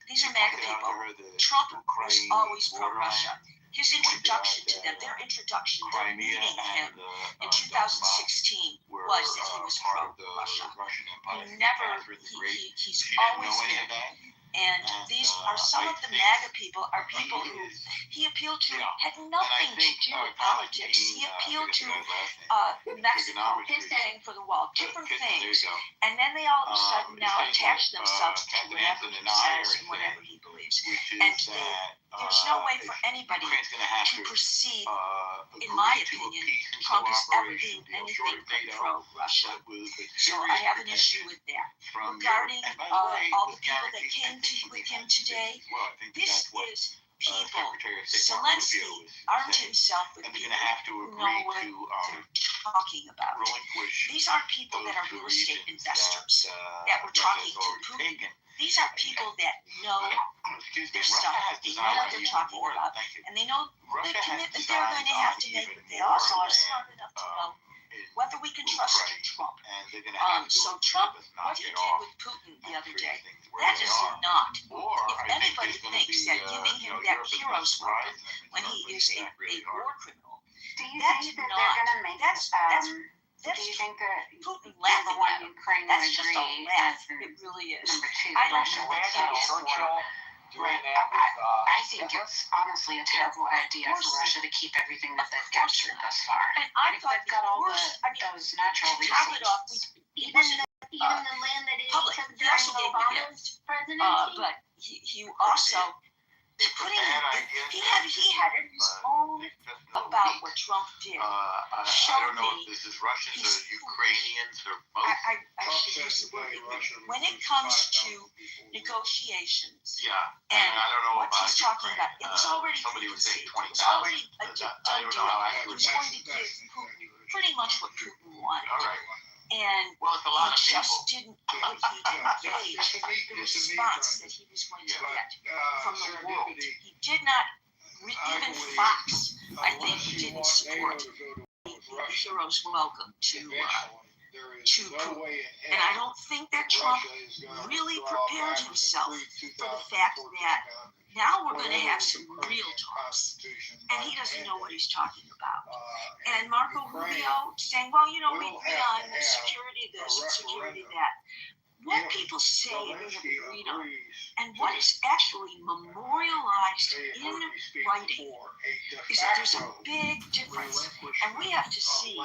These are MAGA people. Trump was always pro-Russia. His introduction to them, their meeting him in 2016 was that he was pro-Russia. He's always been And these are some of the MAGA people, are people who he appealed to, had nothing to do with politics. He appealed to Mexico, paying for the wall, different things. And then they all of a sudden now attach themselves to whatever he says and whatever he believes. And there's no way for anybody to perceive, in my opinion, Trump as ever being anything but pro-Russia. So I have an issue with that. Regarding all the people that came with him today, this is people. Zelensky armed himself with people who know what they're talking about. These aren't people that are real estate investors that were talking to Putin. These are people that know their stuff. They know what they're talking about. And they know the commitment they're going to have to make. They also are smart enough to know whether we can trust Trump. So Trump, what he did with Putin the other day, that is not. If anybody thinks that giving him that hero's weapon when he is a war criminal, that's not. That's do you think that Putin laughing at him. That's just a laugh. It really is. I don't know what that is. I think it's honestly a terrible idea for Russia to keep everything that they've captured thus far. And I thought they've got all those natural resources. Even the land that is public. He also gave me gifts. But he also he had his own about what Trump did. I don't know if this is Russians or Ukrainians or both. I should use the word when it comes to negotiations. Yeah, and I don't know what he's talking about. It was already somebody would say 20,000. It was already a I done don't deal. know how He was going to give Putin pretty much what Putin wanted. All right. And well, it's a lot he of just people. he didn't gauge the response that he was going to get from the world. He did not, even Fox, I think, didn't support the hero's welcome to Putin. And I don't think that Trump really prepared himself for the fact that now we're going to have some real talks. And he doesn't know what he's talking about. And Marco Rubio saying, well, you know, we agree on security this and security that. What people say and we have agreed on, and what is actually memorialized in writing, is that there's a big difference. And we have to see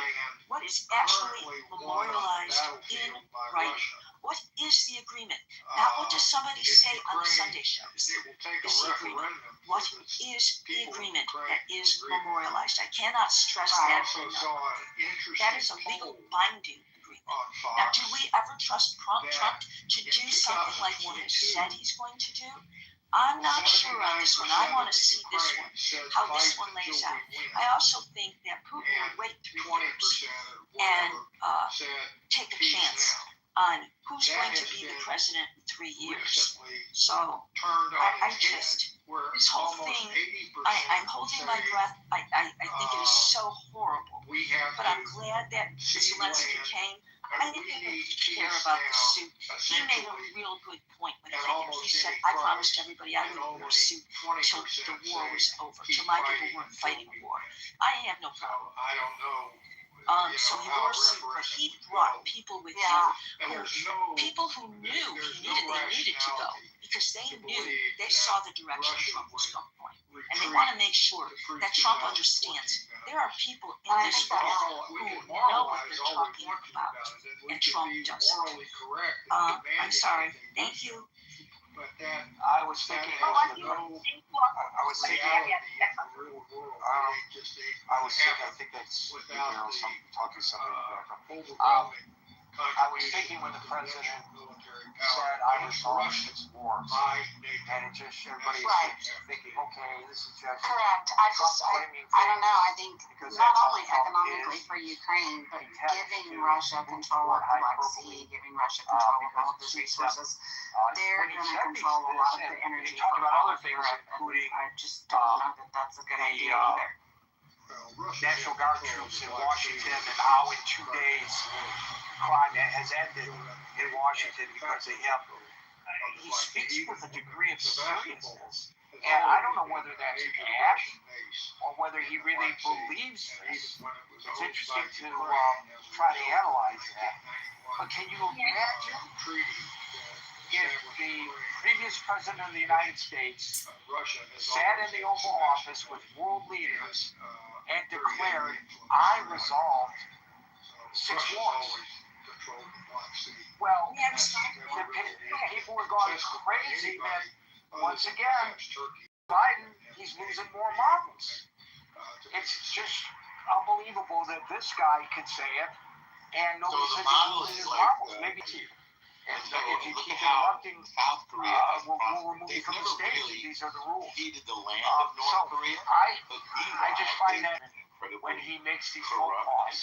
what is actually memorialized in writing. What is the agreement? Not what does somebody say on the Sunday show. Is the agreement. What is the agreement that is memorialized? I cannot stress that enough. That is a legal binding agreement. Now, do we ever trust Trump to do something like what he said he's going to do? I'm not sure on this one. I want to see this one, how this one lays out. I also think that Putin will wait 3 years and take a chance on who's going to be the president in 3 years. So I just, this whole thing, I'm holding my breath. I think it is so horrible. But I'm glad that Zelensky came. I didn't even care about the suit. He made a real good point when he said, I promised everybody I wouldn't wear a suit until the war was over, till my people weren't fighting a war. I have no problem. I don't know. So he wore a suit, but he brought people with him, people who knew they needed to go, because they knew, they saw the direction Trump was going. And they want to make sure that Trump understands there are people in this world who know what they're talking about, and Trump doesn't. I'm sorry. Thank you. I was thinking, I think that's, something, talking to somebody. I was thinking when the president said Irish is war, and it just, everybody is thinking, okay, this is just correct. I don't know. I think not only economically for Ukraine, but giving Russia control of the Black Sea, giving Russia control of all of the resources, they're going to control a lot of the energy. Talk about other things, including I just don't know that that's a good idea either. National Guard troops in Washington, and how in 2 days crime has ended in Washington because of him. He speaks with a degree of seriousness, and I don't know whether that's an act or whether he really believes this. It's interesting to try to analyze that. But can you imagine if the previous president of the United States sat in the Oval Office with world leaders and declared, I resolved 6 wars. Well, people were going crazy that, once again, Biden, he's losing more marbles. It's just unbelievable that this guy could say it, and nobody says he's losing his marbles. Maybe it's you. And if you keep interrupting, South Korea we'll remove you from the stage. really These are the rules. heated the land of North Korea. I just find that when he makes these phone calls,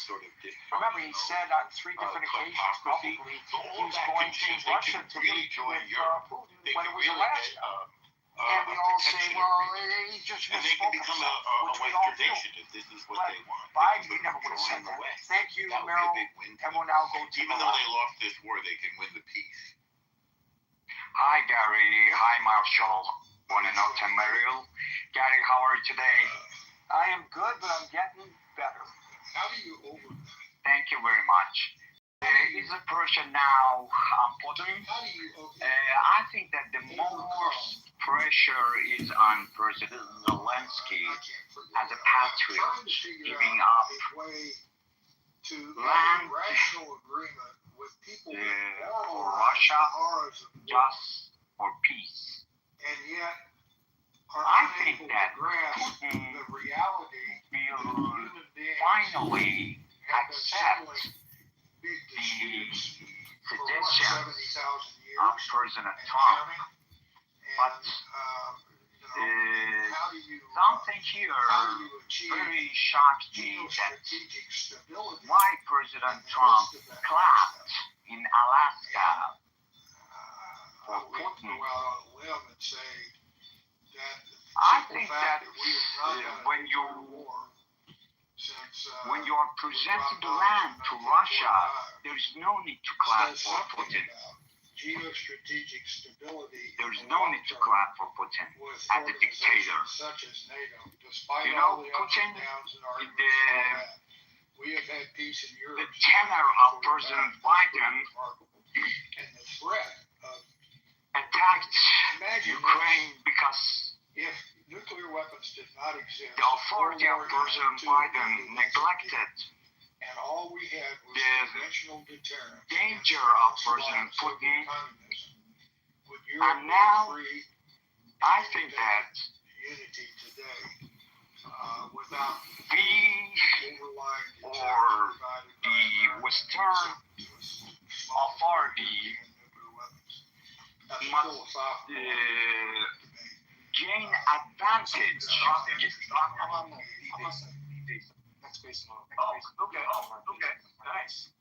remember he said on 3 different occasions publicly he was going to Russia to meet with Putin when it was Alaska. And we all say, well, he just And they can become a Western nation if this is what they want. Biden never would have said that. Thank you, Meryl. And we'll now go to Even though they lost this war, they can win the peace. Hi, Gary. Hi, Marshall. Want to know Tim Merrill? Gary, how are you today? I am good, but I'm getting better. How do you overcome? Thank you very much. Is the pressure now Putin? How do you I think that the most pressure is on President Zelensky as a patriot, giving up to land rational agreement with people for Russia just for peace. and yet are I think unable that to grasp Putin the reality will human beings finally have been accept settling big the disputes for suggestions 70,000 years. of President Trump. But How do you something here achieve very shocked me that geostrategic stability? why President Trump clapped in Alaska for We have to Putin. go out on a limb and say that I the think fact that we have not had when a you war since when you are presenting land to Russia, there is no need to clap says for something Putin. about geostrategic stability. There is no need to clap for Putin with as a dictator. organizations such as NATO, despite You all know, the ups Putin, and downs and the arguments and all that. We have had peace in Europe. the tenor of President Biden And the threat of attacked imagine Ukraine this, because if nuclear weapons did not exist, the authority of President Biden neglected and all we had was the conventional deterrence. danger of President Putin. Would Europe And now, be free I think that unity today without we overlying or deterrence provided by the America Western authority That's a must philosophical gain advantage. Okay. Nice.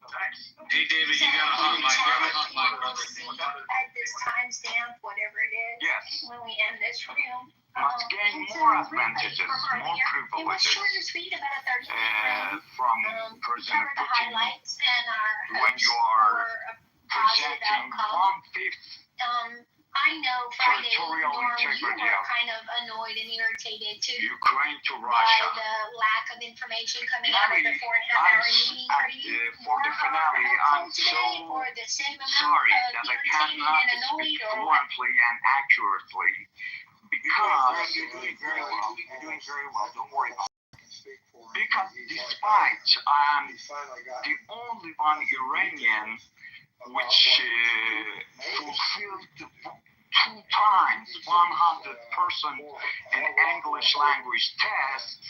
Hey, David, you got a hot mic, brother. At this timestamp, whatever it is, Yes. when we end this room. Must gain more advantages, more It was short and privileges sweet, about a 30-minute room. from President Covered the Putin highlights and our when hopes you are for a positive presenting outcome. 1/5 I know Friday, territorial Norm, you integrity were of kind of annoyed and irritated too Ukraine to by Russia. the lack of information coming out of the 4.5-hour meeting. Are you for the finale, I'm today so for the same amount sorry of that I irritated cannot and annoyed, speak or what? fluently and accurately because You're doing very well. You're doing very well. Don't worry about it. because despite I'm the only one Iranian which fulfilled 2 times 100% in English language tests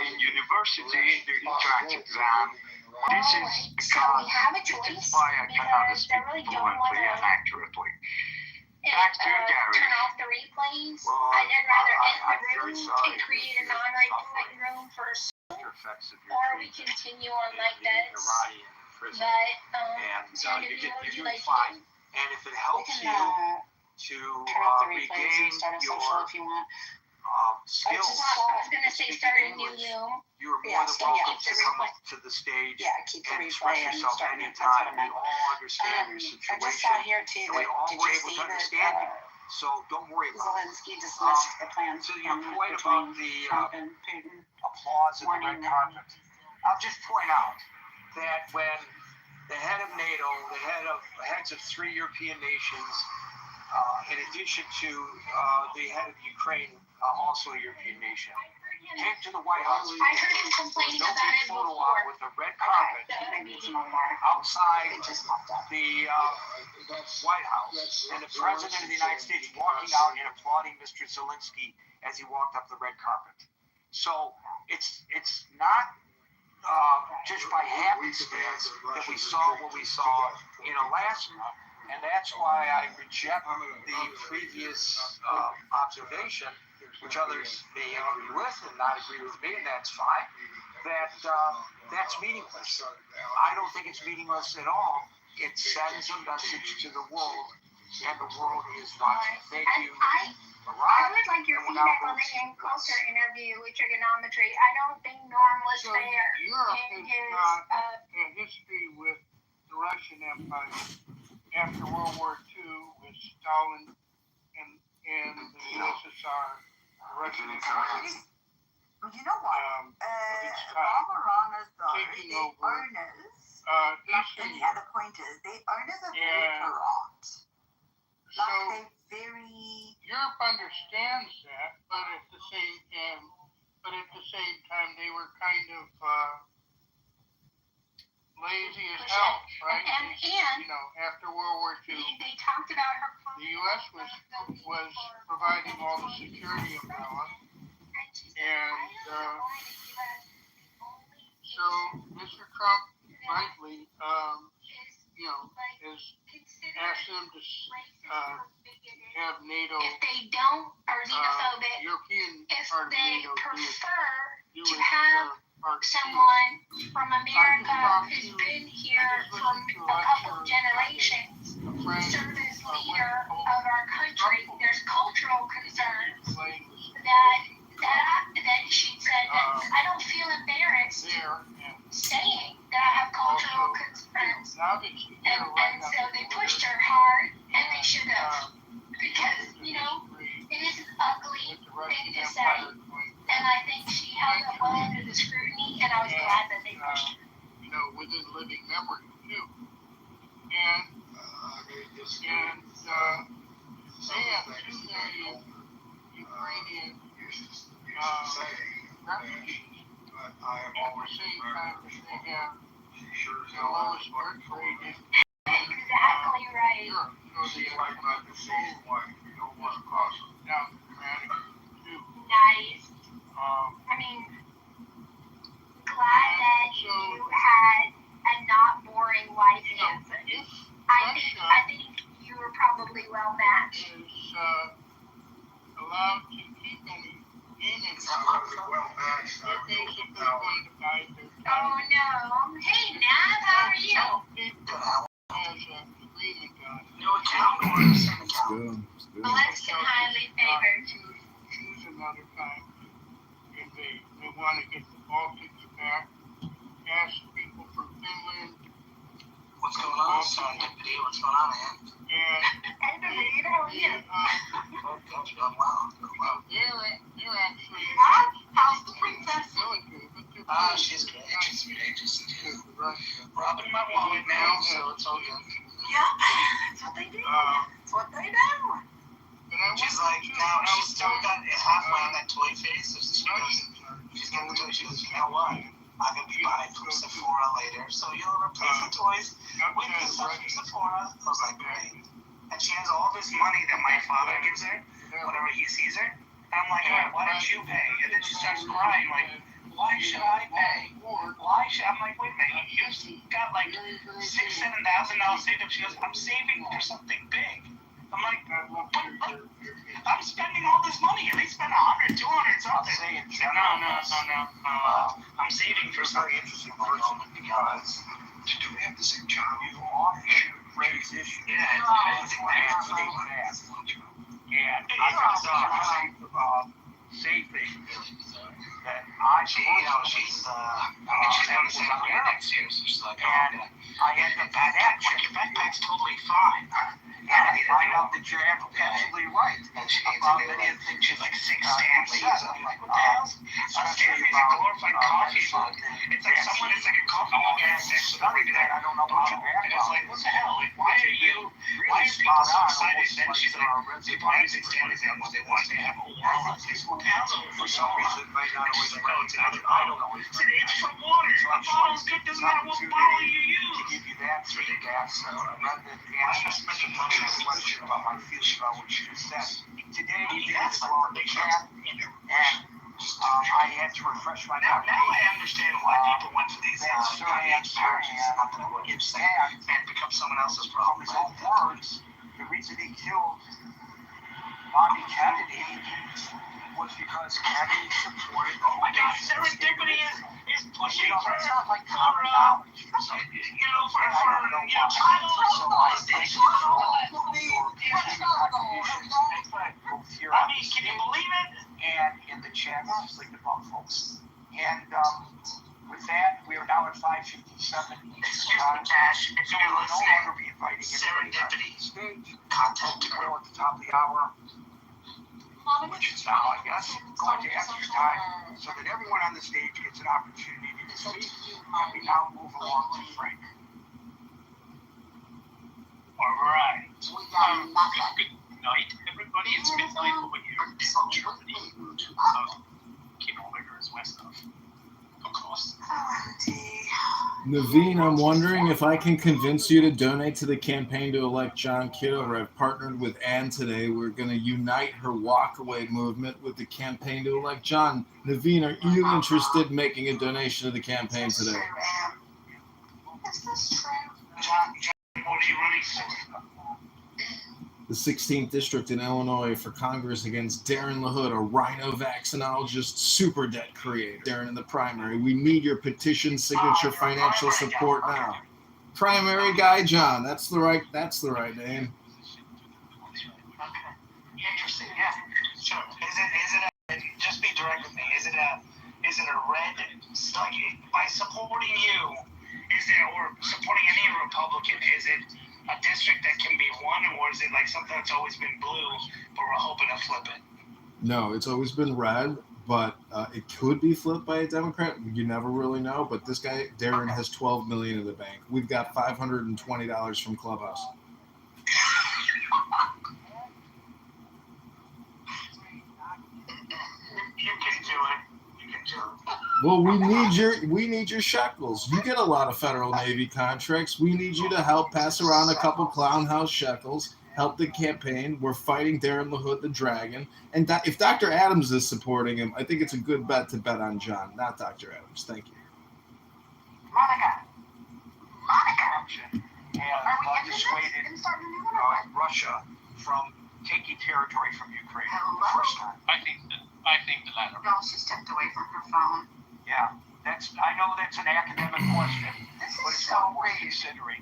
in university in the entrance exam. This is because this is why I cannot speak fluently and accurately. Back to you, Gary. Turn off the replays. Well, I'd rather end I'm the very room sorry and create a non-recording room first, or we continue on like this. But And you're you're doing like fine. And if it helps you to regain your skills, I was gonna say start a new Zoom. you're more than welcome to come up to the stage and express yourself anytime. We all understand your situation. I just got here too. And we all Did were you able see to that understand you. So don't worry about it. Zelensky dismissed the plans To your point about the Trump and Putin? applause and the red Warning them. carpet, I'll just point out that when the head of NATO, the heads of 3 European nations, in addition to the head of Ukraine, also a European nation, came to the White House. I heard you complaining no about big it photo before. op with the red carpet outside the White House, and the President of the United States walking out and applauding Mr. Zelensky as he walked up the red carpet. So it's not just by happenstance that we saw what we saw in Alaska, and that's why I reject the previous observation, which others may agree with and not agree with me, and that's fine, that that's meaningless. I don't think it's meaningless at all. It sends a message to the world, and the world is watching. Thank you. I would like your feedback on the Ann Coulter interview with trigonometry. I don't think Norm was So there Europe in has his. got a history with the Russian Empire after World War II with Stalin and the USSR, the Russian Empire. You know what? Ramarana's daughter, taking the over, owners, Eastern and the other pointers, the owners are very And corrupt. so Like they very. Europe understands that, but at the same time, they were kind of lazy as hell, right? And you know, after World War II, they talked about her. the U.S. was providing all the security umbrella, and so Mr. Trump, rightly, has asked them to have NATO. If they don't, or xenophobic, European if part of they NATO prefer do to it, have part someone from America who's been here for a couple generations serve as leader of our country, there's cultural concerns that she said that I don't feel embarrassed saying that I have cultural concerns. And so they pushed her hard, and they should have. Because, it is an ugly thing to say. And I think she held up well under the scrutiny, and I was glad that they pushed her. Within living memory, too. And they have 2 million Ukrainian refugees. At the same time, they have the lowest birth rate in Exactly right. Europe. So they have down dramatically, too. Nice. I mean, glad that you had a not boring life answer. I think you were probably well matched. Is allowed to keep any image. Well matched. They're basically going to guide their Oh no. Hey Nav, how are you? Has an agreement on it. It's good. Blessed and highly favored. Choose another time if they want to get the Baltics back. Ask people from Finland. What's going on, son? What's going on, man? Hey, David, how are you? They're actually How's the princess? military, but they're She's great. She's great. Robbing my wallet now, so it's all good. Yeah, that's what they do. That's what they do. She's like, now she's still got halfway on that toy face. So she goes, she's getting the toy. She goes, you know what? I'm gonna be buying from Sephora later, so you'll replace the toys with the stuff from Sephora. I was like, great. And she has all this money that my father gives her whenever he sees her. And I'm like, all right, why don't you pay? And then she starts crying, like, why should I pay? Why should I'm like, wait a minute, you've got like $6,000, $7,000 saved up. She goes, I'm saving for something big. I'm like, I'm spending all this money, and they spend 100, 200 something. No. I'm saving for something interesting because do we have the same job? You often raise issues. Yeah, it's and I say things that I she's going to send next year, so she's like, and I had the backpack. Your backpack's totally fine. And I find out that you're absolutely right about many of the things she's like 6 Stanley. I'm like, what the hell? Stanley's a glorified coffee mug. It's like someone is like a coffee mug and it's studied that. I don't know what you're And it's like, what the hell? Like, why are people so excited? Then she's like, people are using Stanley's animals. They want to have a world. For some reason, it may not always recognize. I don't know. It's from water. A bottle's good, doesn't matter what bottle you use. To give you that sort of gas, rather than answer a question about my feelings about what you just said. Today we did this long chat, and I had to refresh my memory. Now I understand why people went to these parties and become someone else's problem. His own words, the reason he killed Bobby Kennedy was because Kennedy supported. Oh my God, serendipity is pushing for like common knowledge. I mean, can you believe it? And in the chat, just like the bum folks. And with that, we are now at 5:57. Excuse me, Cash. If you're no listening, longer be inviting serendipity. Stage content to go at the top of the hour, which is now, I guess, going to extra time so that everyone on the stage gets an opportunity to speak. And we now move along to Frank. All right. Good night, everybody. It's midnight over here in Germany. Kitover is west of course. Naveen, I'm wondering if I can convince you to donate to the campaign to elect John Kitover. I've partnered with Ann today. We're going to unite her walkaway movement with the campaign to elect John. Naveen, are you interested in making a donation to the campaign today? Is this true? John, what are you running for? The 16th district in Illinois for Congress against Darren LaHood, a rhino vaccinologist super debt creator. Darren in the primary. We need your petition signature financial support now. Primary guy John. That's the right name. Interesting, yeah. Sure. Is it just be direct with me, is it a red, like, by supporting you, or supporting any Republican, is it a district that can be won, or is it like something that's always been blue, but we're hoping to flip it? No, it's always been red, but it could be flipped by a Democrat. You never really know. But this guy, Darren, has $12 million in the bank. We've got $520 from Clubhouse. You can do it. Well, we need your shekels. You get a lot of federal Navy contracts. We need you to help pass around a couple clown house shekels, help the campaign. We're fighting Darren LaHood, the dragon. And if Dr. Adams is supporting him, I think it's a good bet to bet on John, not Dr. Adams. Thank you. Monica. And dissuaded Russia from taking territory from Ukraine the first time. I think the latter. No, she stepped away from her phone. Yeah, I know that's an academic question, but it's so not worth considering.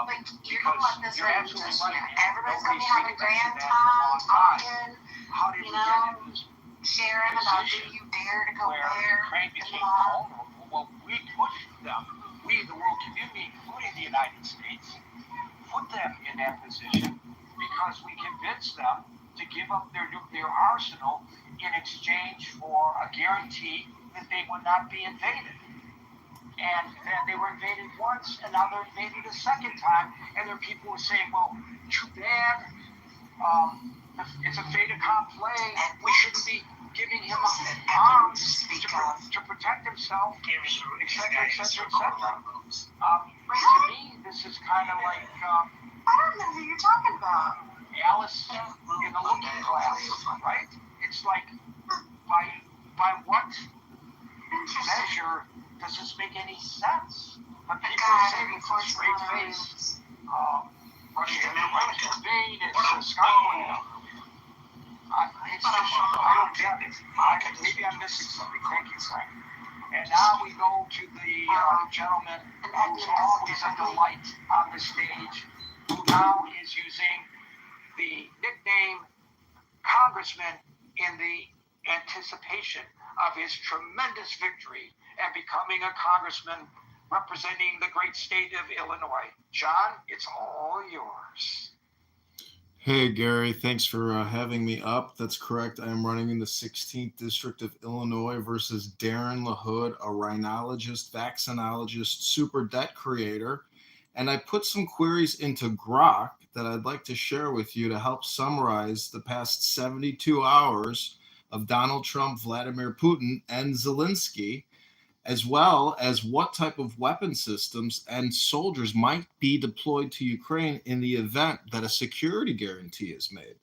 Like, you're going to let this you're lady absolutely just, right. everybody's going to be having a grand Nobody's time talking, How did we get in this sharing about do you dare to go where there Ukraine became vulnerable? Well, we pushed them. We, the world community, including the United States, put them in that position because we convinced them to give up their nuclear arsenal in exchange for a guarantee that they would not be invaded. And then they were invaded once, and now they're invaded a second time. And there are people who are saying, well, too bad. It's a fait accompli. We shouldn't be giving him arms to protect himself, etc., etc., etc. To me, this is kind of like I don't know who you're talking about. Alice in the Looking Glass, right? It's like, by what measure does this make any sense? But people are saying it's a straight face. Russia invade, it's Scotland. I don't get it. Maybe I'm missing something. Thank you, Frank. And now we go to the gentleman who's always a delight on the stage, who now is using the nickname Congressman in the anticipation of his tremendous victory and becoming a congressman representing the great state of Illinois. John, it's all yours. Hey, Gary, thanks for having me up. That's correct. I am running in the 16th District of Illinois versus Darren LaHood, a rhinologist, vaccinologist, super debt creator. And I put some queries into Grok that I'd like to share with you to help summarize the past 72 hours of Donald Trump, Vladimir Putin, and Zelensky, as well as what type of weapon systems and soldiers might be deployed to Ukraine in the event that a security guarantee is made.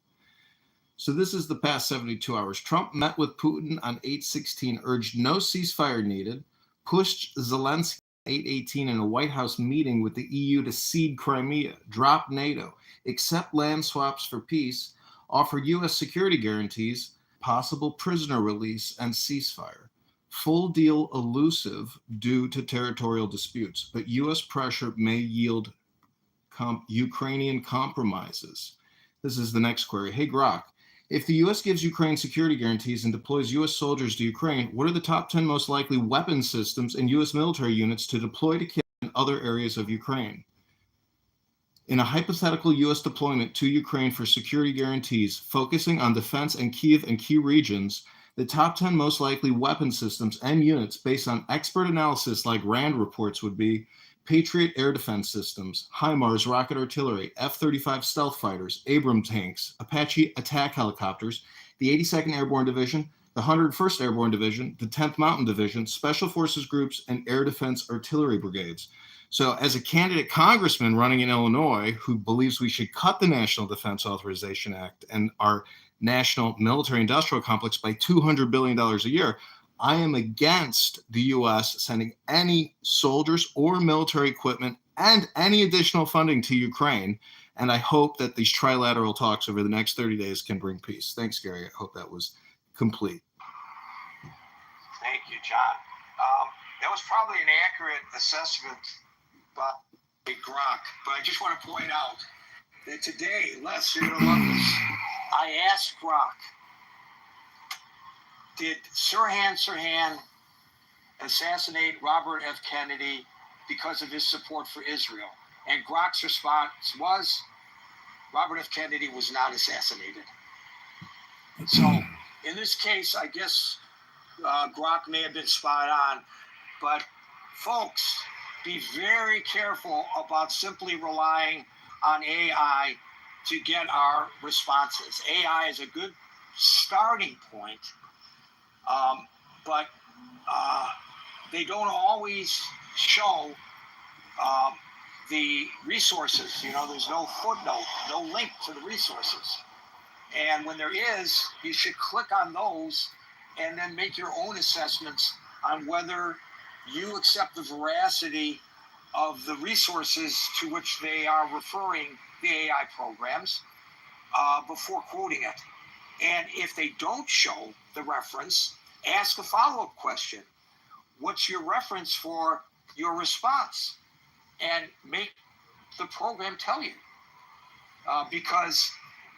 So this is the past 72 hours. Trump met with Putin on 8/16, urged no ceasefire needed, pushed Zelensky on 8/18 in a White House meeting with the EU to cede Crimea, drop NATO, accept land swaps for peace, offer U.S. security guarantees, possible prisoner release, and ceasefire. Full deal elusive due to territorial disputes, but U.S. pressure may yield Ukrainian compromises. This is the next query. Hey, Grok, if the U.S. gives Ukraine security guarantees and deploys U.S. soldiers to Ukraine, what are the top 10 most likely weapon systems and U.S. military units to deploy to Kiev and other areas of Ukraine? In a hypothetical U.S. deployment to Ukraine for security guarantees, focusing on defense and Kiev and key regions, the top 10 most likely weapon systems and units based on expert analysis like RAND reports would be Patriot air defense systems, HIMARS rocket artillery, F-35 stealth fighters, Abrams tanks, Apache attack helicopters, the 82nd Airborne Division, the 101st Airborne Division, the 10th Mountain Division, Special Forces groups, and air defense artillery brigades. So as a candidate congressman running in Illinois who believes we should cut the National Defense Authorization Act and our national military industrial complex by $200 billion a year, I am against the U.S. sending any soldiers or military equipment and any additional funding to Ukraine. And I hope that these trilateral talks over the next 30 days can bring peace. Thanks, Gary. I hope that was complete. Thank you, John. That was probably an accurate assessment by Grok, but I just want to point out that today, less than 11, I asked Grok, did Sirhan assassinate Robert F. Kennedy because of his support for Israel? And Grok's response was, Robert F. Kennedy was not assassinated. So in this case, I guess Grok may have been spot on, but folks, be very careful about simply relying on AI to get our responses. AI is a good starting point, but they don't always show the resources. You know, there's no footnote, no link to the resources. And when there is, you should click on those and then make your own assessments on whether you accept the veracity of the resources to which they are referring the AI programs before quoting it. And if they don't show the reference, ask a follow-up question. What's your reference for your response? And make the program tell you. Because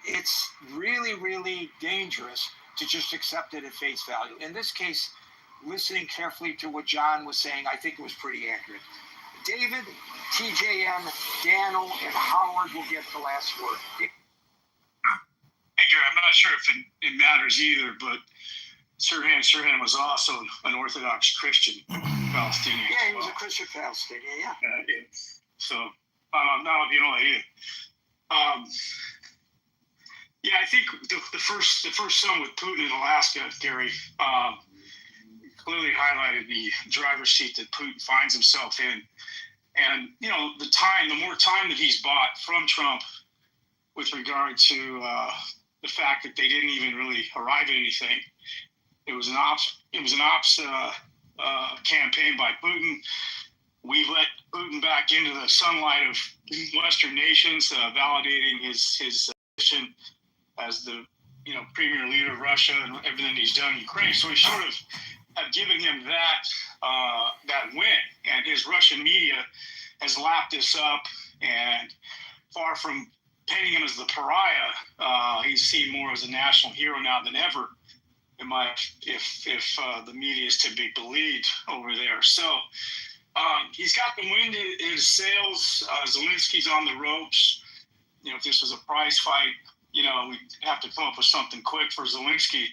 it's really, really dangerous to just accept it at face value. In this case, listening carefully to what John was saying, I think it was pretty accurate. David, TJM, Daniel, and Howard will get the last word. Hey, Gary, I'm not sure if it matters either, but Sirhan was also an Orthodox Christian Palestinian. Yeah, he was a Christian Palestinian, yeah. So, I don't know if you know that either. Yeah, I think the first summit with Putin in Alaska, Gary, clearly highlighted the driver's seat that Putin finds himself in. And, you know, the more time that he's bought from Trump with regard to the fact that they didn't even really arrive at anything. It was an ops campaign by Putin. We let Putin back into the sunlight of Western nations, validating his position as the premier leader of Russia and everything he's done in Ukraine. So we sort of have given him that win, and his Russian media has lapped this up. And far from painting him as the pariah, he's seen more as a national hero now than ever. If the media is to be believed over there. So he's got the wind in his sails. Zelensky's on the ropes. You know, if this was a prize fight, we have to come up with something quick for Zelensky.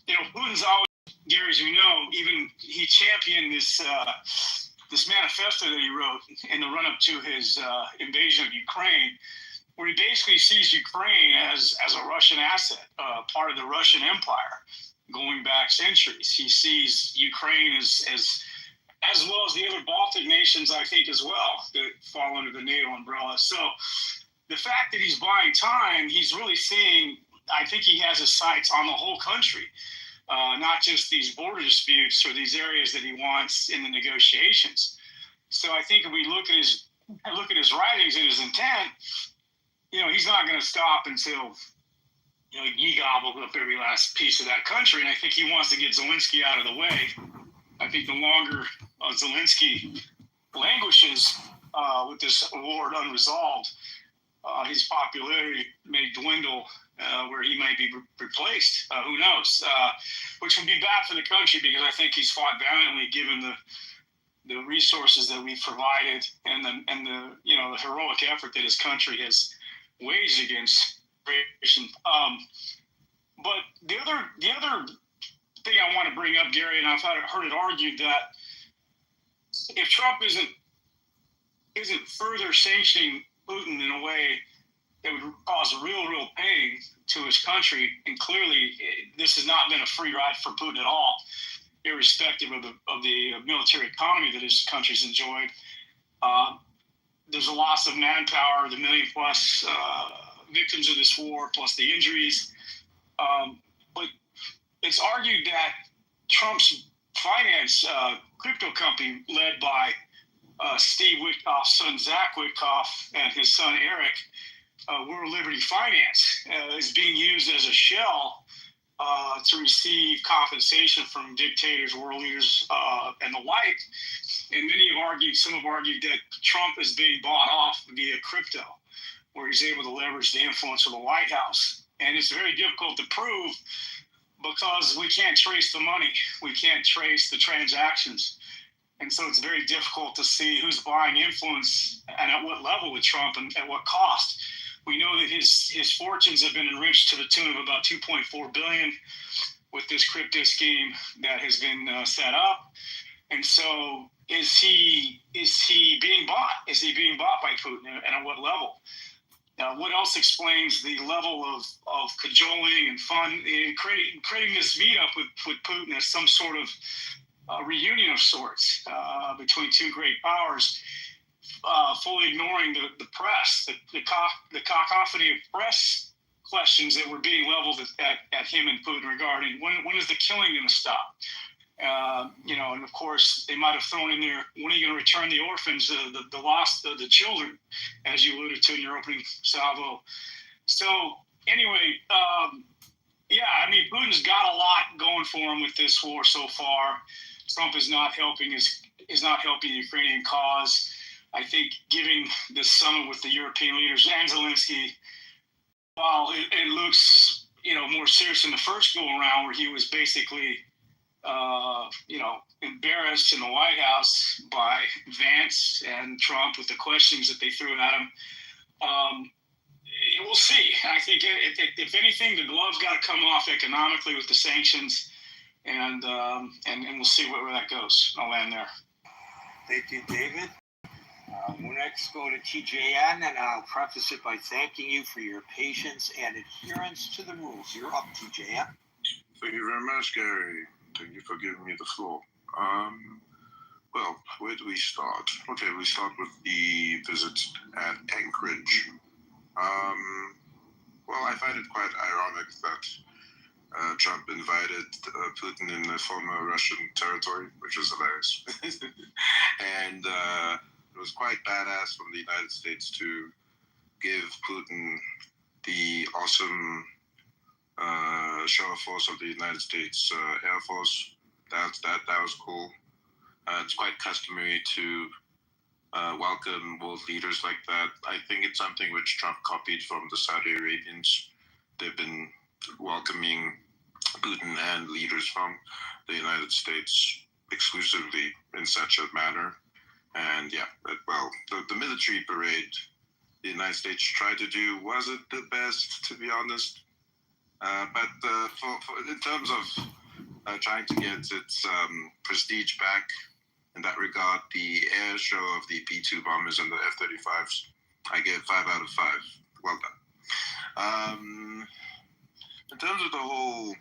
Putin's always, Gary, as we know, even he championed this manifesto that he wrote in the run-up to his invasion of Ukraine, where he basically sees Ukraine as a Russian asset, part of the Russian Empire, going back centuries. He sees Ukraine as well as the other Baltic nations, I think, as well, that fall under the NATO umbrella. So the fact that he's buying time, he's really seeing, I think he has his sights on the whole country, not just these border disputes or these areas that he wants in the negotiations. So I think if we look at his writings and his intent, he's not going to stop until he gobbled up every last piece of that country. And I think he wants to get Zelensky out of the way. I think the longer Zelensky languishes with this war unresolved, his popularity may dwindle where he may be replaced. Who knows? Which would be bad for the country, because I think he's fought valiantly given the resources that we've provided and the the heroic effort that his country has waged against aggression. But the other thing I want to bring up, Gary, and I've heard it argued that if Trump isn't further sanctioning Putin in a way that would cause real pain to his country, and clearly this has not been a free ride for Putin at all, irrespective of the military economy that his country's enjoyed. There's a loss of manpower, the million plus victims of this war, plus the injuries. But it's argued that Trump's finance crypto company, led by Steve Witkoff's son Zach Witkoff and his son Eric, World Liberty Finance, is being used as a shell to receive compensation from dictators, world leaders, and the like. And some have argued that Trump is being bought off via crypto, where he's able to leverage the influence of the White House. And it's very difficult to prove because we can't trace the money. We can't trace the transactions. And so it's very difficult to see who's buying influence and at what level with Trump and at what cost. We know that his fortunes have been enriched to the tune of about $2.4 billion with this crypto scheme that has been set up. And so is he being bought? Is he being bought by Putin, and at what level? Now, what else explains the level of cajoling and fun, creating this meetup with Putin as some sort of reunion of sorts between two great powers, fully ignoring the press, the cacophony of press questions that were being leveled at him and Putin regarding when is the killing going to stop? And of course, they might have thrown in there, when are you going to return the orphans, the lost, the children, as you alluded to in your opening salvo. So anyway, Putin's got a lot going for him with this war so far. Trump is not helping the Ukrainian cause. I think giving this summit with the European leaders and Zelensky, while it looks more serious than the first go around, where he was basically embarrassed in the White House by Vance and Trump with the questions that they threw at him. We'll see. I think if anything, the glove's got to come off economically with the sanctions, and we'll see where that goes. I'll land there. Thank you, David. We'll next go to TJN, and I'll preface it by thanking you for your patience and adherence to the rules. You're up, TJN. Thank you very much, Gary. Thank you for giving me the floor. Well, where do we start? Okay, we start with the visit at Anchorage. Well, I find it quite ironic that Trump invited Putin in the former Russian territory, which is hilarious. And it was quite badass from the United States to give Putin the awesome show of force of the United States Air Force. That was cool. It's quite customary to welcome world leaders like that. I think it's something which Trump copied from the Saudi Arabians. They've been welcoming Putin and leaders from the United States exclusively in such a manner. And the military parade the United States tried to do wasn't the best, to be honest. But in terms of trying to get its prestige back in that regard, the air show of the P-2 bombers and the F-35s, I give 5 out of 5. Well done. In terms of the whole,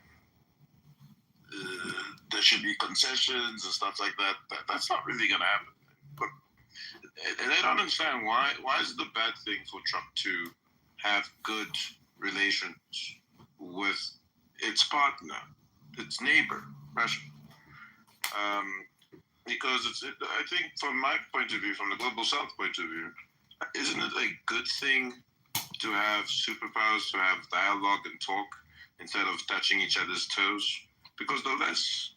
there should be concessions and stuff like that, that's not really going to happen. But they don't understand why is it a bad thing for Trump to have good relations with its partner, its neighbor, Russia. Because I think from my point of view, from the Global South point of view, isn't it a good thing to have superpowers, to have dialogue and talk instead of touching each other's toes? Because the less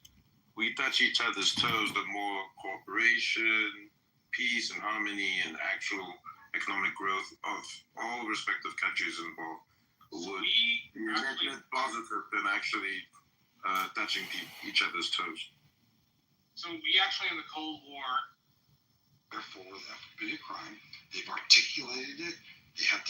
we touch each other's toes, the more cooperation, peace and harmony and actual economic growth of all respective countries involved would be net positive than actually touching each other's toes. So we actually, in the Cold War, therefore that would be a crime. They've articulated it. They have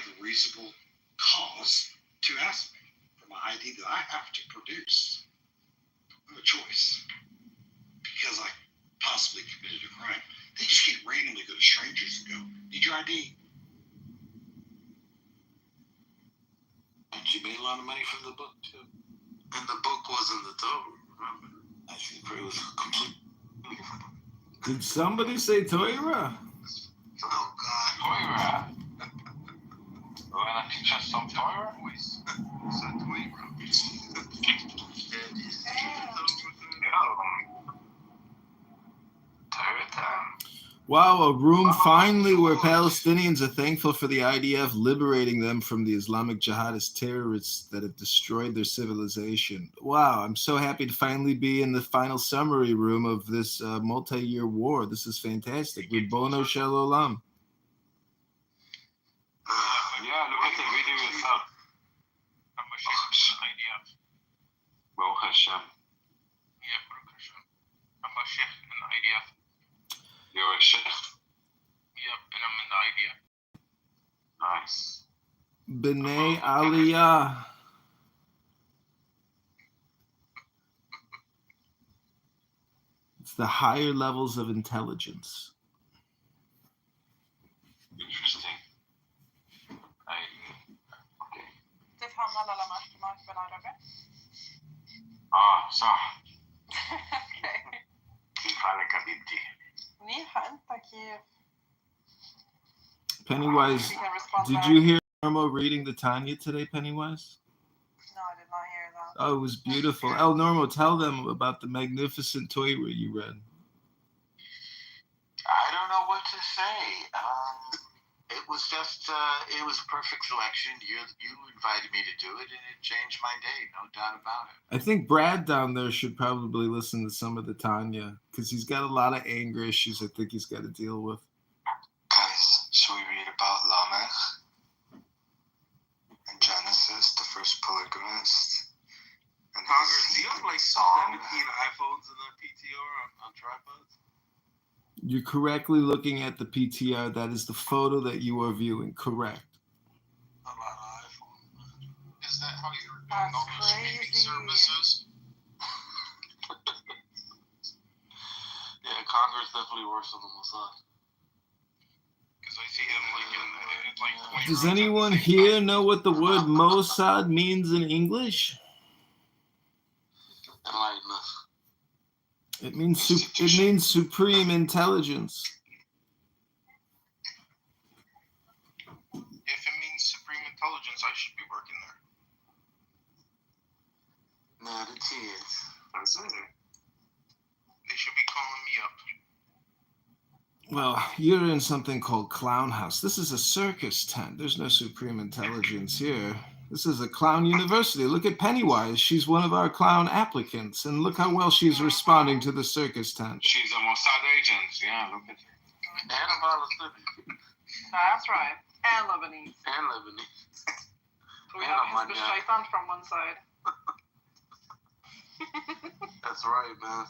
a reasonable cause to ask me for my ID that I have to produce. No choice. Because I possibly committed a crime. They just can't randomly go to strangers and go, need your ID? And she made a lot of money from the book, too. And the book wasn't the Torah, remember? I think it was completely different. Did somebody say Torah? Oh, God. Torah. We're going to teach us some Torah? Wow, a room finally where Palestinians are thankful for the IDF liberating them from the Islamic jihadist terrorists that have destroyed their civilization. Wow, I'm so happy to finally be in the final summary room of this multi-year war. This is fantastic. Ribono Shel Olam. Yeah, look at the video yourself. IDF. Baruch Hashem. Yeah, Baruch Hashem. I'm a sheikh in the IDF. You're a sheikh? Yep, and I'm in the IDF. Nice. B'nai Aliyah. It's the higher levels of intelligence. Interesting. تفهم هلا لما احكي معك بالعربي؟ صح. كيف حالك حبيبتي؟ منيحة، أنت كيف؟ Pennywise, did you hear Normo reading the Tanya today, Pennywise? No, I did not hear that. Oh, it was beautiful. El Normo, tell them about the magnificent Torah you read. I don't know what to say. It was just, it was a perfect selection. You invited me to do it, and it changed my day, no doubt about it. I think Brad down there should probably listen to some of the Tanya, because he's got a lot of anger issues I think he's got to deal with. Guys, should we read about Lamech in Genesis, the first polygamist? And Congress, do you have like 17 iPhones in the PTR on tripods? You're correctly looking at the PTR. That is the photo that you are viewing. Correct. A lot of iPhones. Is that how you're That's doing all those streaming crazy. services? Yeah, Congress definitely works on the Mossad. Because I see him like 20 Does rows at the anyone same here time. know what the word Mossad means in English? Enlighten us. It means supreme intelligence. If it means supreme intelligence, I should be working there. Nah, the kids. That's it. They should be calling me up. Well, you're in something called Clown House. This is a circus tent. There's no supreme intelligence here. This is a clown university. Look at Pennywise. She's one of our clown applicants. And look how well she's responding to the circus tent. She's a Mossad agent. Yeah, look at her. And a Palestinian. That's right. And Lebanese. And Lebanese. So we And have a Hizb Manya. Shaitan from one side. That's right, man.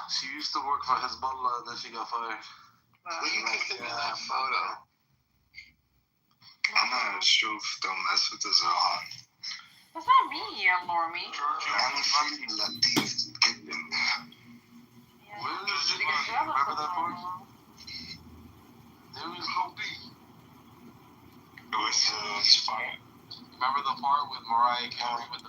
She used to work for Hezbollah, then she got fired. Well, you can send me that photo. I'm not sure if they'll mess with us or not. That's not me, Lormy. I'm feeling Latif kidding. Where is it? Remember that part? There is no B. It was fire. Remember the part with Mariah Carey with